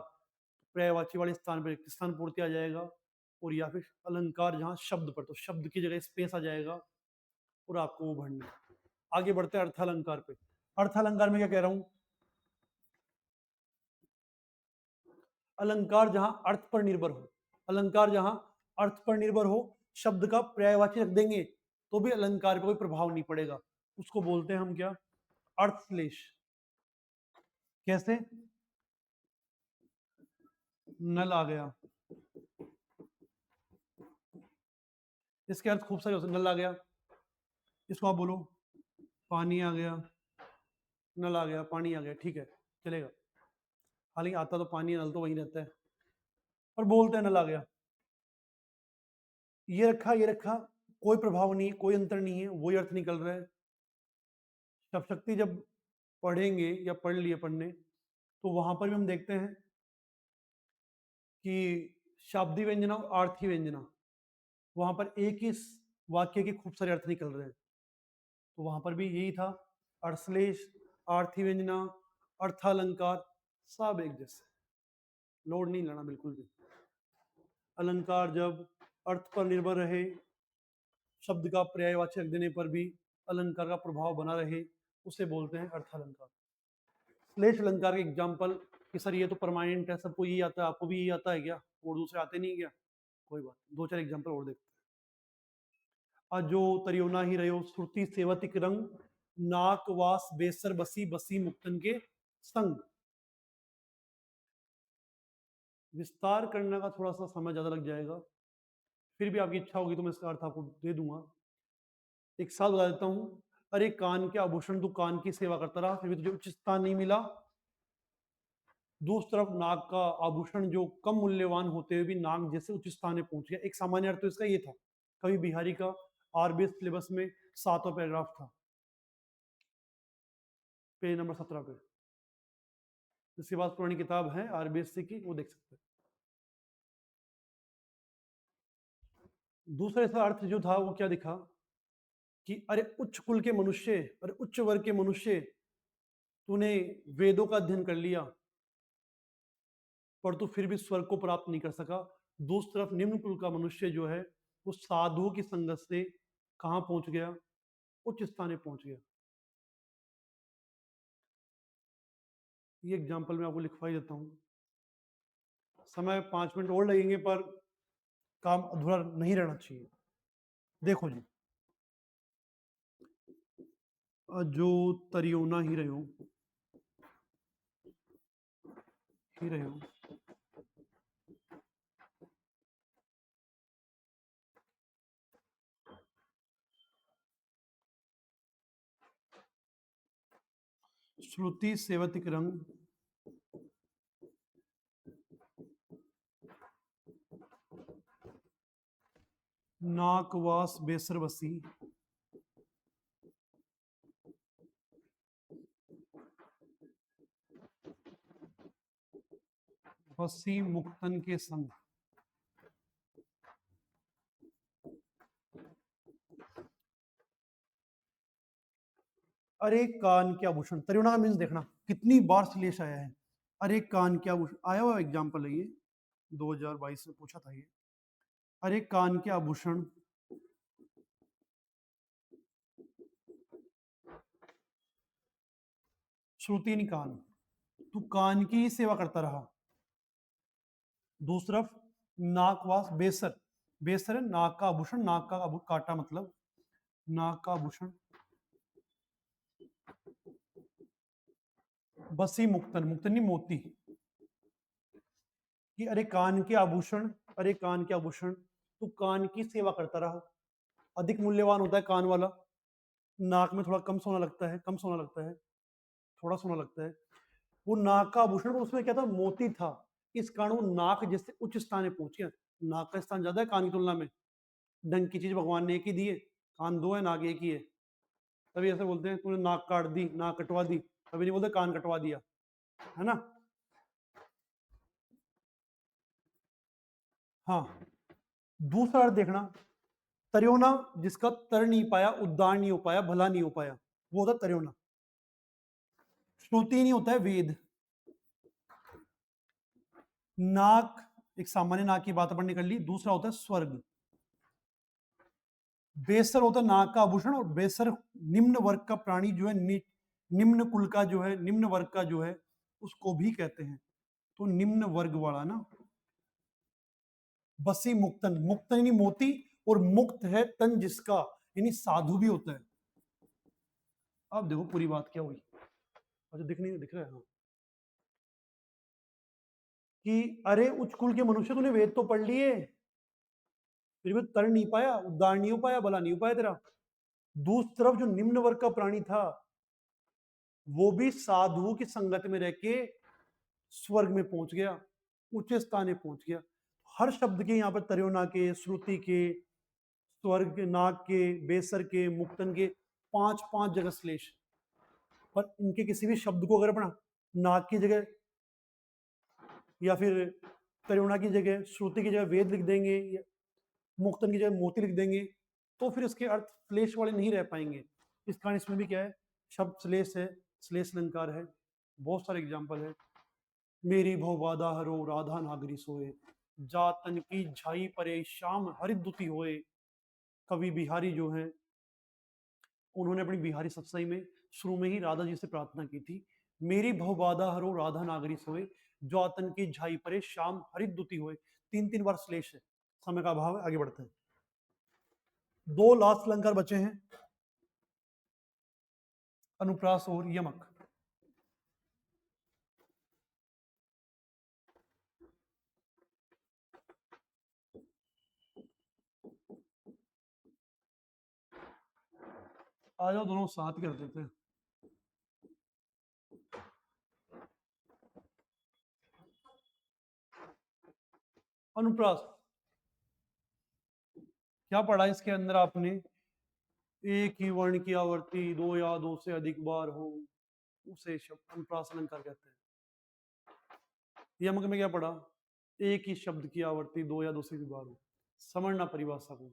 पर्यायवाची वाले स्थान पर स्थान पूर्ति आ जाएगा, और या फिर अलंकार जहां शब्द पर, तो शब्द की जगह स्पेस आ जाएगा और आपको वो भरना है। आगे बढ़ते हैं अर्थालंकार पे। अर्थालंकार में क्या कह रहा हूं, अलंकार जहां अर्थ पर निर्भर हो, अलंकार जहां अर्थ पर निर्भर हो, शब्द का पर्यायवाची रख देंगे तो भी अलंकार पर कोई प्रभाव नहीं पड़ेगा, उसको बोलते हैं हम क्या, अर्थश्लेष। कैसे, नल आ गया, इसके अर्थ खूब सारे हो सकते, नल आ गया, इसको आप बोलो पानी आ गया, नल आ गया, पानी आ गया, ठीक है चलेगा, हालांकि आता तो पानी है, नल तो वहीं रहता है, पर बोलते हैं नल आ गया। ये रखा, ये रखा, कोई प्रभाव नहीं, कोई अंतर नहीं है, वही अर्थ निकल रहा है। शब्द शक्ति जब पढ़ेंगे या पढ़ लिए पढ़ने, तो वहां पर भी हम देखते हैं कि शाब्दी व्यंजना और आर्थी व्यंजना, वहां पर एक ही वाक्य के खूब सारे अर्थ निकल रहे हैं, तो वहां पर भी यही था, अर्थश्लेष, आर्थी व्यंजना, अर्थालंकार, सब एक जैसे, लोड नहीं लेना बिल्कुल भी। अलंकार जब अर्थ पर निर्भर रहे, शब्द का पर्यायवाची रख देने पर भी अलंकार का प्रभाव बना रहे, उसे बोलते हैं अर्थालंकार। श्लेष अलंकार के एग्जाम्पल कि सर ये तो परमानेंट है, सबको यही आता है, आपको भी यही आता है क्या, और दूसरे आते नहीं क्या, कोई बात, दो चार एग्जाम्पल और देखते हैं। अजो तरियोना ही रहो श्रुति सेवतिक रंग, नाक वास बेसर बसी बसी मुक्तन के संग। विस्तार करने का थोड़ा सा समय ज्यादा लग जाएगा, फिर भी आपकी इच्छा होगी तो मैं इसका अर्थ आपको दे दूंगा। एक साथ बता देता हूं, अरे कान के आभूषण, तू कान की सेवा करता रहा, फिर भी तुझे उचित स्थान नहीं मिला। दूसरी तरफ नाक का आभूषण जो कम मूल्यवान होते हुए भी नाक जैसे उच्च स्थान में पहुंच गया। एक सामान्य अर्थ तो इसका ये था। कवि बिहारी का आरबीएस सिलेबस में 7वां पैराग्राफ था, पेज नंबर 17 पे। इसके बाद पुरानी किताब है आरबीएससी की, वो देख सकते हैं। दूसरा इसका अर्थ जो था वो क्या दिखा कि अरे उच्च कुल के मनुष्य, अरे उच्च वर्ग के मनुष्य, तूने वेदों का अध्ययन कर लिया पर तू फिर भी स्वर्ग को प्राप्त नहीं कर सका। दूसरी तरफ निम्न कुल का मनुष्य जो है वो साधुओं की संगत से कहां पहुंच गया, उच्च स्थान में पहुंच गया। ये एग्जाम्पल मैं आपको लिखवा ही देता हूं, समय 5 मिनट और लगेंगे पर काम अधूरा नहीं रहना चाहिए। देखो जी, जो तरियोना ही रहे हो, श्रुति सेवतिक रंग, नाकवास बेसर बसी, बसी मुक्तन के संग। अरे कान के आभूषण, तरुणा का मीन्स देखना कितनी बार श्लेष आया है। अरे कान के आभूषण आया हुआ एग्जाम्पल है ये, 2022 में पूछा था ये। अरे कान के आभूषण श्रुति नहीं कान, तू कान की ही सेवा करता रहा। दूसरा नाकवास बेसर, बेसर है नाक का आभूषण, नाक का काटा मतलब नाक का आभूषण। बसी मुक्तन, मुक्तन नहीं मोती, कि अरे कान के आभूषण, अरे कान के आभूषण तू कान की सेवा करता रहा। अधिक मूल्यवान होता है कान वाला, नाक में थोड़ा कम सोना लगता है, कम सोना लगता है, थोड़ा सोना लगता है। वो नाक का आभूषण, पर उसमें क्या था, मोती था, इस कारण वो नाक जैसे उच्च स्थान में पहुंच गया। नाक का स्थान ज्यादा है कान की तुलना में, ढंग की चीज भगवान ने एक ही दी है, कान दो है नाक एक ही है। तभी ऐसे बोलते हैं तूने नाक काट दी, नाक कटवा दी, तभी नहीं बोलते कान कटवा दिया, है ना। हाँ, दूसरा अर्थ देखना, तर्योना जिसका तर नहीं पाया, उद्धार नहीं हो पाया, भला नहीं हो पाया, वो होता तर्योना। श्रुति नहीं होता है वेद। नाक एक सामान्य नाक की बात अपन ने कर ली। दूसरा होता है स्वर्ग। बेसर होता है नाक का आभूषण, और बेसर निम्न वर्ग का प्राणी जो है, निम्न कुल का जो है, निम्न वर्ग का जो है, उसको भी कहते हैं। तो निम्न वर्ग वाला ना। बसी मुक्तन, मुक्तन यानी मोती, और मुक्त है तन जिसका, यानी साधु भी होता है। अब देखो पूरी बात क्या हुई। अच्छा दिख नहीं दिख रहा है, हाँ। कि अरे उच्च कुल के मनुष्य, तूने वेद तो पढ़ लिए, फिर भी तर नहीं पाया, उद्धार नहीं हो पाया, भला नहीं हो पाया तेरा। दूसरी तरफ जो निम्न वर्ग का प्राणी था, वो भी साधुओं की संगत में रह के स्वर्ग में पहुंच गया, उच्च स्थान में पहुंच गया। हर शब्द के यहाँ पर तर्योना के, श्रुति के, स्वर्ग के, नाग के, बेसर के, मुक्तन के 5-5 जगह श्लेष। पर इनके किसी भी शब्द को अगर अपना नाग की जगह या फिर तरुणा की जगह, श्रुति की जगह वेद लिख देंगे, या मुक्तन की जगह मोती लिख देंगे, तो फिर इसके अर्थ श्लेष वाले नहीं रह पाएंगे। इस कारण इसमें भी क्या है, शब्द श्लेष है, श्लेष अलंकार है। बहुत सारे एग्जाम्पल है। मेरी भवबाधा हरो राधा नागरी सोए, जातन की झाई परे श्याम हरिद्युति होए। कवि बिहारी जो है, उन्होंने अपनी बिहारी सत्सई में शुरू में ही राधा जी से प्रार्थना की थी, मेरी भवबाधा हरो राधा नागरी सोए, जातन की झाई परे श्याम हरिद्युति होए। 3-3 बार श्लेष है। समय का अभाव है, आगे बढ़ते हैं। 2 लास्ट अलंकार बचे हैं, अनुप्रास और यमक। आ जाओ, दोनों साथ कर देते हैं। अनुप्रास क्या पढ़ा इसके अंदर आपने, एक ही वर्ण की आवर्ती 2 या 2 से अधिक बार हो, उसे शब्द अनुप्रास अलंकार कहते हैं। यमक में क्या पढ़ा, एक ही शब्द की आवर्ती 2 या 2 से अधिक बार हो। समझना परिभाषा को,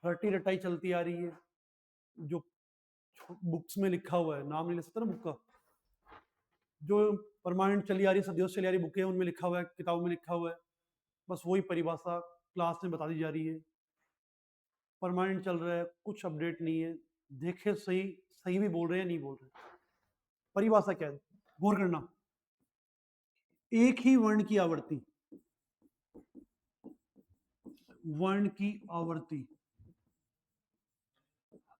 रटी रटाई चलती आ रही है, जो बुक्स में लिखा हुआ है, नाम नहीं ले सकता ना बुक का, जो परमानेंट चली आ रही है, सदियों से चली आ रही बुकें, उनमें लिखा हुआ है, किताबों में लिखा हुआ है, बस वही परिभाषा क्लास में बता दी जा रही है। परमानेंट चल रहा है, कुछ अपडेट नहीं है। देखे सही, सही भी बोल रहे हैं नहीं बोल रहे। परिभाषा क्या है, गौर करना। एक ही वर्ण की आवर्ती, वर्ण की आवर्ती।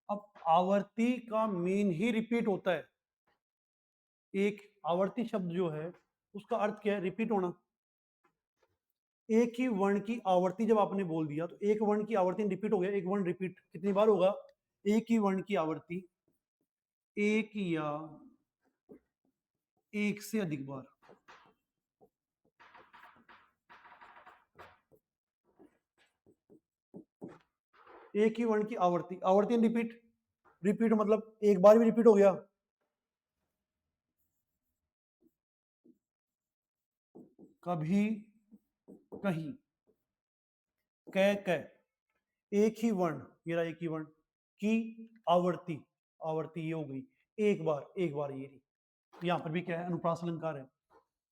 अब आवर्ती का मीन ही रिपीट होता है। एक आवर्ती शब्द जो है उसका अर्थ क्या है, रिपीट होना। एक ही वर्ण की आवर्ती जब आपने बोल दिया, तो एक वर्ण की आवर्ती रिपीट हो गया। एक वर्ण रिपीट कितनी बार होगा, एक ही वर्ण की आवर्ती एक या एक से अधिक बार। एक ही वर्ण की आवर्ती, आवर्ती रिपीट, रिपीट मतलब एक बार भी रिपीट हो गया, कभी कहीं, क एक ही वर्ण, ये रहा एक ही वर्ण की आवर्ती, आवर्ती ये हो गई, एक बार ये रही। यहां पर भी क्या है, अनुप्रास अलंकार है,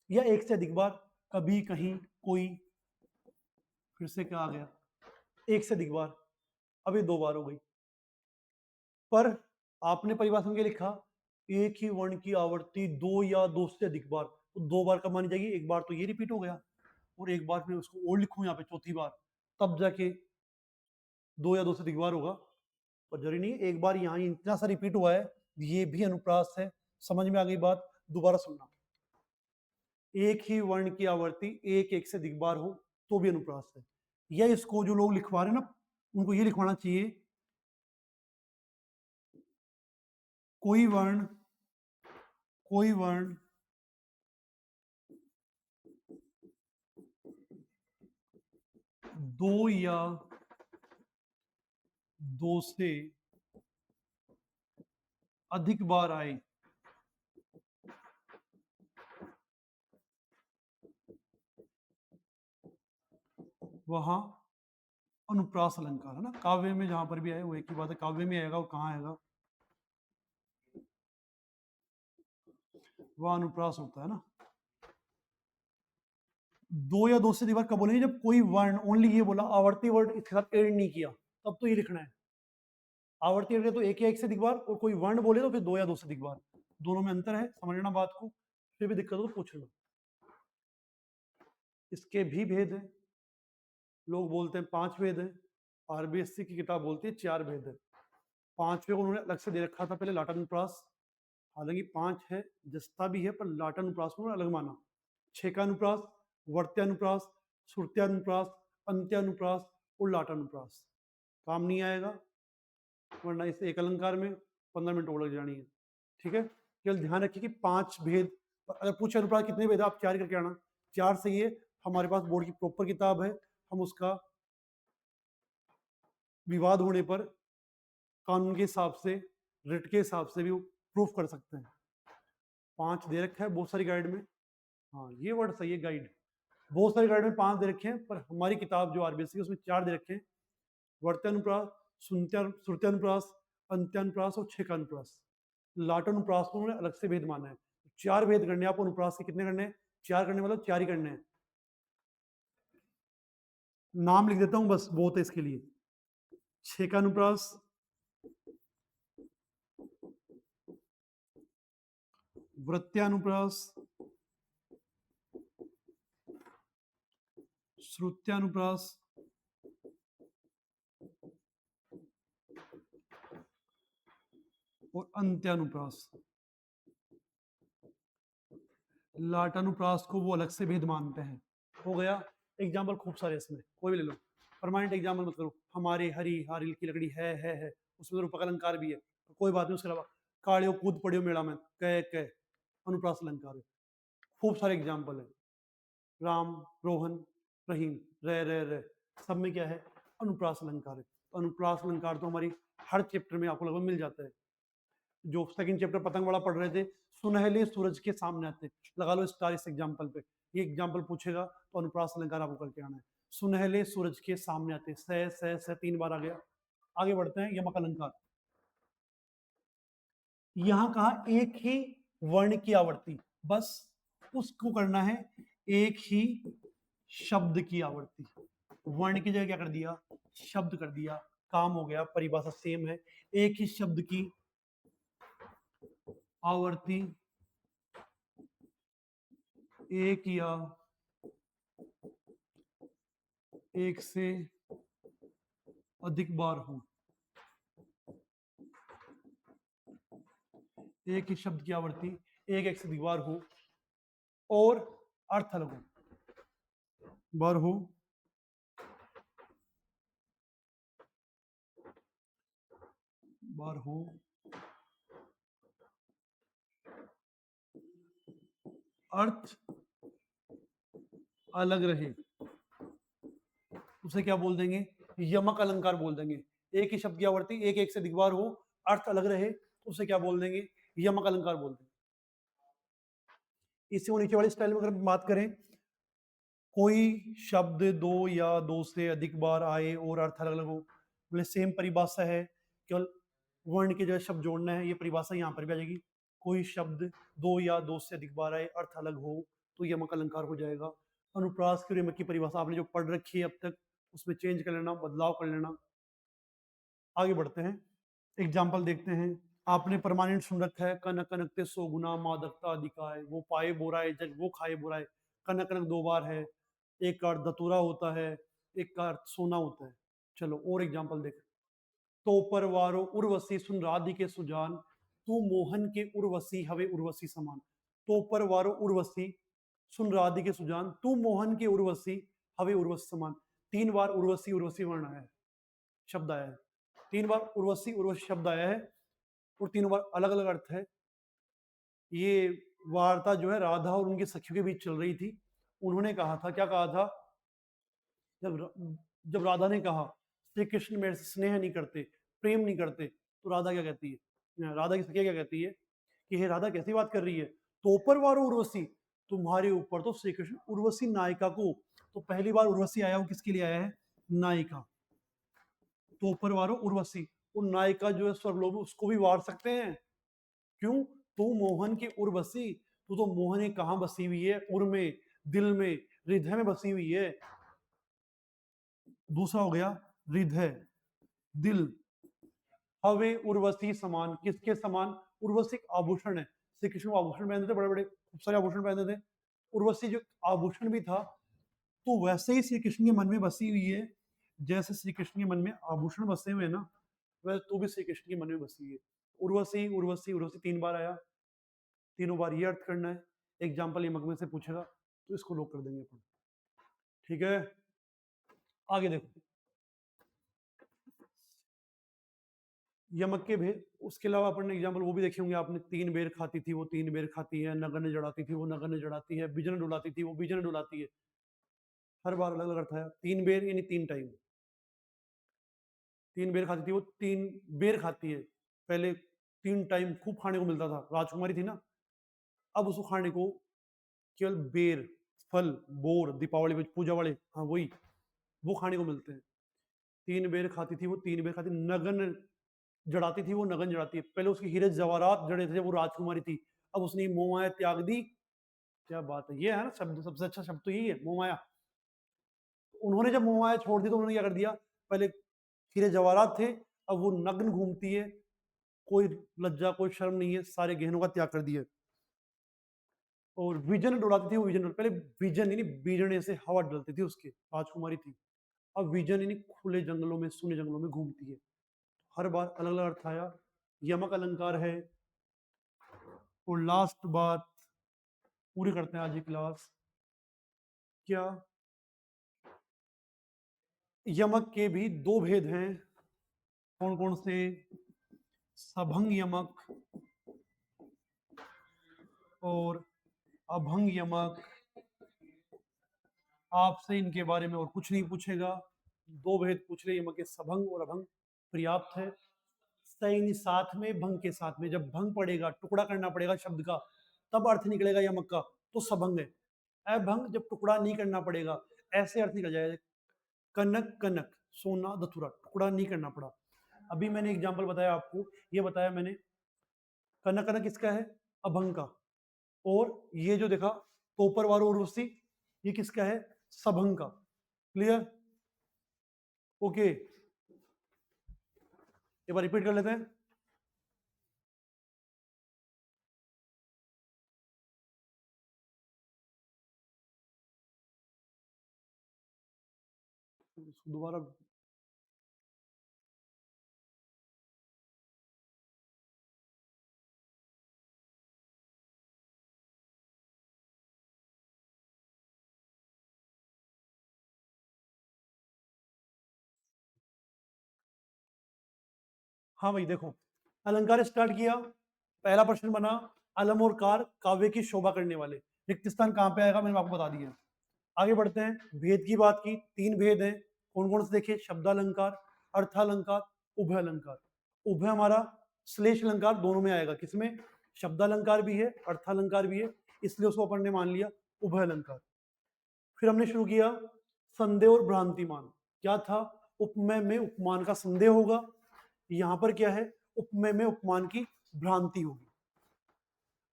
या एक से अधिक बार, कभी कहीं कोई, फिर से क्या आ गया, एक से अधिक बार, अभी दो बार हो गई। पर आपने परिभाषा में क्या लिखा, एक ही वर्ण की आवर्ती दो या दो से अधिक बार, तो दो बार कब मानी जाएगी, एक बार तो ये रिपीट हो गया, और एक बार फिर उसको और लिखूं यहाँ पे चौथी बार, तब जाके दो या दो से अधिक बार होगा। पर जरूरी नहीं, एक बार यहाँ इतना सा रिपीट हुआ है, ये भी अनुप्रास है। समझ में आ गई बात, दोबारा सुनना, एक ही वर्ण की आवर्ती एक से अधिक बार हो तो भी अनुप्रास है। या इसको जो लोग लिखवा रहे हैं ना, उनको ये लिखवाना चाहिए, कोई वर्ण दो या दो से अधिक बार आए वहां अनुप्रास अलंकार है ना। काव्य में जहां पर भी आए वो एक ही बात है, काव्य में आएगा वो कहाँ आएगा, वह अनुप्रास होता है ना। दो या दो से अधिक बार कब बोलेंगे, जब कोई वर्ण, ओनली ये बोला, आवर्ती वर्ड इसके साथ एड नहीं किया, तब तो ये लिखना है। आवर्ती वर्ड तो एक या एक से अधिक बार, और कोई वर्ण बोले तो फिर दो या दो से अधिक बार, दोनों में अंतर है, समझना बात को। फिर भी दिक्कत हो तो पूछ लेना। इसके भी भेद है, लोग बोलते हैं 5 भेद है, आरबीएससी की किताब बोलती है 4 भेद है। 5वें को उन्होंने अलग से दे रखा था पहले, लाटानुप्रास, हालांकि 5 है, जस्ता भी है, पर लाटानुप्रास को अलग माना। 6 का अनुप्रास, वर्त्यानुप्रास, श्रुत्यानुप्रास, अंत्यानुप्रास और लाटानुप्रास। काम नहीं आएगा, वरना इस एक अलंकार में 15 मिनट और लग जानी है। ठीक है, केवल ध्यान रखिए कि 5 भेद, अगर पूछे अनुप्रास कितने भेद, आप 4 करके आना। 4 सही है, हमारे पास बोर्ड की प्रॉपर किताब है, हम उसका विवाद होने पर कानून के हिसाब से, रिट के हिसाब से भी प्रूफ कर सकते हैं। 5 दे रखा है बहुत सारी गाइड में, हाँ ये वर्ड सही है, गाइड। बहुत सारी गाइड में 5 दे रखे हैं, पर हमारी किताब जो आरबीएससी उसमें 4 दे रखे हैं, वर्त्यानुप्रास, श्रुत्यानुप्रास, अंत्यानुप्रास और छेकानुप्रास। लाटानुप्रास को उन्होंने अलग से भेद माना है। 4 भेद करने आप अनुप्रास के, कितने करने हैं, 4 करने, मतलब 4 ही करने हैं। नाम लिख देता हूं बस, बहुत है इसके लिए। छेकानुप्रास, वृत्यानुप्रास, श्रुत्यानुप्रास, और अंत्यानुप्रास। लाटानुप्रास को वो अलग से भेद मानते हैं। हो गया, एग्जाम्पल खूब सारे इसमें, कोई भी ले लो, परमानेंट एग्जाम्पल मत करो। हमारे हरी हारिल की लकड़ी है, उसमें तो रूपक अलंकार भी है, तो कोई बात नहीं। उसके अलावा काड़ियो कूद पड़ियो मेला में, कह अनुप्रास अलंकार है। खूब सारे एग्जाम्पल है, राम, रोहन, रहीम, रे सब में क्या है, अनुप्रास अलंकार है। तो अनुप्रास अलंकार तो हमारी हर चैप्टर में आपको लगभग मिल जाता है। जो सेकंड चैप्टर पतंग वाला पढ़ रहे थे, सुनहले सूरज के सामने आते, लगा लो स्टार इस एग्जाम्पल पे, ये एग्जाम्पल पूछेगा तो अनुप्रास अलंकार आपको करके आना है। सुनहले सूरज के सामने आते, से 3 बार आ गया। आगे बढ़ते हैं, यमक अलंकार। यहां कहा एक ही वर्ण की आवर्ती, बस उसको करना है, एक ही शब्द की आवर्ती। वर्ण की जगह क्या कर दिया, शब्द कर दिया, काम हो गया, परिभाषा सेम है। एक ही शब्द की आवर्ती एक या एक से अधिक बार हो, एक ही शब्द की आवर्ती एक से अधिक बार हो, और अर्थ अलग हो, बार हो, अर्थ अलग रहे, उसे क्या बोल देंगे, यमक अलंकार बोल देंगे। एक ही शब्द की आवर्ती एक से अधिक बार हो, अर्थ अलग रहे, तो उसे क्या बोल देंगे, यमक अलंकार बोल देंगे। इससे वो नीचे वाली स्टाइल में अगर बात करें, कोई शब्द दो या दो से अधिक बार आए और अर्थ अलग अलग हो, मतलब सेम परिभाषा है, केवल वर्ण की जगह शब्द जोड़ना है। ये परिभाषा यहाँ पर भी आ जाएगी। कोई शब्द दो या दो से अधिक बार आए, अर्थ अलग हो, तो यमक अलंकार हो जाएगा। अनुप्रास की और यमक की परिभाषा आपने जो पढ़ रखी है अब तक, उसमें चेंज कर लेना, बदलाव कर लेना। आगे बढ़ते हैं, एग्जाम्पल देखते हैं। आपने परमानेंट सुन रखा है, कनक कनकते सो गुना मादकता अधिकाय, वो पाए बोराए जग वो खाए बुराए। कनक कनक दो बार है, एक का अर्थ धतूरा होता है, एक का अर्थ सोना होता है। चलो और एग्जाम्पल देख। तो परवारो उर्वशी सुन राधि के सुजान, तू मोहन के उर्वशी हवे उर्वशी समान। तो परवारो उर्वशी सुन राधि के सुजान, तू मोहन के उर्वशी हवे उर्वशी समान। 3 बार उर्वशी उर्वशी वर्ण आया है, शब्द आया है। 3 बार उर्वशी उर्वशी शब्द आया है और 3 बार अलग अलग अर्थ है। ये वार्ता जो है राधा और उनकी सखियों के बीच चल रही थी। उन्होंने कहा था, क्या कहा था, जब राधा ने कहा श्री कृष्ण मेरे से स्नेह नहीं करते, प्रेम नहीं करते, तो राधा क्या कहती है, राधा की सखिया क्या कहती है कि हे राधा कैसी बात कर रही है, तो ऊपर वारो उर्वशी, तुम्हारे ऊपर तो श्री कृष्ण उर्वशी नायिका को, तो पहली बार उर्वशी आया वो किसके लिए आया है, नायिका। तो ऊपर वारो उर्वशी, उन नायिका जो है स्वरलोभ उसको भी वार सकते हैं। क्यों, तू मोहन की उर्वशी, तू तो मोहन के कहाँ बसी हुई है, उर में, दिल में, हृदय में बसी हुई है। दूसरा हो गया हृदय, दिल, हवे उर्वशी समान, किसके समान, उर्वशी एक आभूषण है। श्री कृष्ण आभूषण पहनते थे, बड़े बड़े खूब सारे आभूषण पहनते थे। उर्वशी जो आभूषण भी था, तो वैसे ही श्री कृष्ण के मन में बसी हुई है। जैसे श्री कृष्ण के मन में आभूषण बसे हुए हैं ना, वैसे तू भी श्री कृष्ण के मन में बसी है। उर्वशी उर्वशी उर्वशी 3 बार आया, तीनों बार ये अर्थ करना है। एग्जाम्पल ये मकमे से पूछेगा तो इसको लोग कर देंगे अपन। ठीक है, आगे देखो, यमक के भेद। उसके अलावा अपन ने एग्जाम्पल वो भी देखे होंगे आपने, 3 बेर खाती थी वो 3 बेर खाती है, नगन जड़ाती थी वो नगन जड़ाती है, बिजन डुलाती थी वो बिजन डुलाती है। हर बार अलग अलग अर्थ है। 3 बेर यानी 3 टाइम, 3 बेर खाती थी वो 3 बेर खाती है। पहले 3 टाइम खूब खाने को मिलता था, राजकुमारी थी ना, अब उसको खाने को केवल बेर, फल, बोर, दीपावली में पूजा वाले, हाँ वही, वो खाने को मिलते हैं। 3 बेर खाती थी वो 3 बेर खाती, नगन जड़ाती थी वो नगन जड़ाती है। पहले उसकी हीरे जवाहरात जड़े थे, वो राजकुमारी थी, अब उसने मोहमाया त्याग दी। क्या बात है, ये है ना शब्द, सबसे अच्छा शब्द तो यही है, मोहमाया। उन्होंने जब मोहमाया छोड़ दी तो उन्होंने क्या कर दिया, पहले हीरे जवाहरात थे, अब वो नग्न घूमती है, कोई लज्जा कोई शर्म नहीं है, सारे गहनों का त्याग कर दिया। और विजन डुलाती थी वो विजन, पहले विजन यानी बीजने से हवा डलती थी उसके, राजकुमारी थी। अब विजन यानी खुले जंगलों में, सुने जंगलों में घूमती है। हर बार अलग अलग अर्थ आया। यमक अलंकार है। और लास्ट बात पूरी करते हैं आज की क्लास। क्या, यमक के भी 2 भेद हैं, कौन कौन से, सभंग यमक और अभंग यमक। आपसे इनके बारे में और कुछ नहीं पूछेगा, 2 भेद पूछ रहे यमक के, सभंग और अभंग, पर्याप्त है। सैन्य साथ में भंग के साथ में, जब भंग पड़ेगा, टुकड़ा करना पड़ेगा शब्द का, तब अर्थ निकलेगा यमक का, तो सभंग है। अभंग जब टुकड़ा नहीं करना पड़ेगा, ऐसे अर्थ निकल जाएगा। कनक कनक, सोना धतूरा, टुकड़ा नहीं करना पड़ा। अभी मैंने एग्जाम्पल बताया आपको, ये बताया मैंने, कनक कनक किसका है, अभंग का। और ये जो देखा तोपर वारो उर्वशी, ये किसका है, सभंग का। क्लियर, ओके, एक बार रिपीट कर लेते हैं। दोबारा, हाँ भाई देखो, अलंकार स्टार्ट किया, पहला प्रश्न बना, अलम और कार काव्य की शोभा करने वाले। रिक्त स्थान कहाँ पे आएगा मैंने आपको बता दिया। आगे बढ़ते हैं, भेद की बात की, 3 भेद हैं, कौन कौन से देखे, शब्दालंकार, अर्थालंकार, उभय अलंकार। उभय हमारा श्लेष अलंकार दोनों में आएगा, किसमें, शब्दालंकार भी है अर्थालंकार भी है, इसलिए उसको अपन ने मान लिया उभय अलंकार। फिर हमने शुरू किया संदेह और भ्रांतिमान। क्या था? उपमेय में उपमान का संदेह होगा, यहां पर क्या है? उपमेय में उपमान की भ्रांति होगी।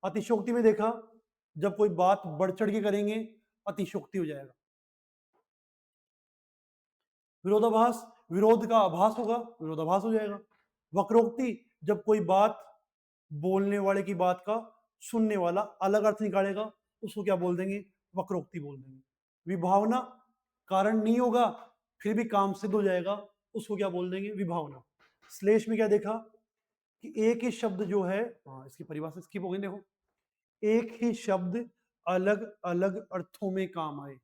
अतिशोक्ति में देखा, जब कोई बात बढ़ चढ़ के करेंगे अतिशोक्ति हो जाएगा। विरोधाभास, विरोध का आभास होगा, विरोधाभास हो जाएगा। वक्रोक्ति, जब कोई बात बोलने वाले की बात का सुनने वाला अलग अर्थ निकालेगा, उसको क्या बोल देंगे? वक्रोक्ति बोल देंगे। विभावना, कारण नहीं होगा फिर भी काम सिद्ध हो जाएगा, उसको क्या बोल देंगे? विभावना। श्लेष में क्या देखा कि एक ही शब्द जो है, इसकी परिभाषा स्किप हो गई, देखो, एक ही शब्द अलग अलग अर्थों में काम आए,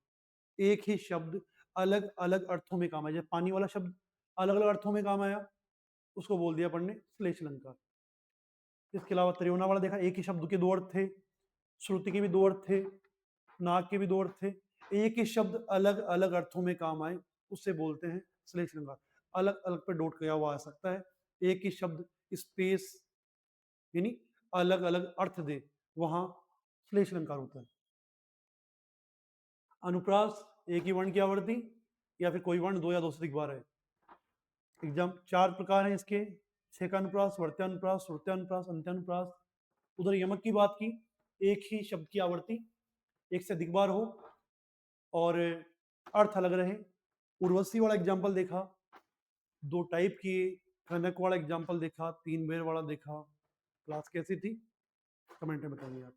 एक ही शब्द अलग अलग अर्थों में काम आए। जैसे पानी वाला शब्द अलग अलग अर्थों में काम आया, उसको बोल दिया अपन ने श्लेष अलंकार। इसके अलावा त्रियोना वाला देखा, एक ही शब्द के दो अर्थ थे, श्रुति के भी दो अर्थ थे, नाग के भी दो अर्थ थे, एक ही शब्द अलग अलग अर्थों में काम आए, उससे बोलते हैं श्लेष अलंकार। अलग अलग पे डॉट किया हुआ आ सकता है, एक ही शब्द स्पेस यानी अलग अलग अर्थ दे, वहां श्लेष अलंकार होता है। अनुप्रास, एक ही वर्ण की आवर्ती या फिर कोई वर्ण दो या दो से अधिक बार है। एग्जाम 4 प्रकार हैं इसके, छेकानुप्रास, वर्त्यानुप्रास, श्रुत्यानुप्रास, अंत्यानुप्रास। उधर यमक की बात की, एक ही शब्द की आवर्ती एक से अधिक बार हो और अर्थ अलग रहे। उर्वशी वाला एग्जाम्पल देखा, 2 टाइप की, कनक वाला एग्जाम्पल देखा, 3 बेर वाला देखा। क्लास कैसी थी? कमेंट में बताइए आप।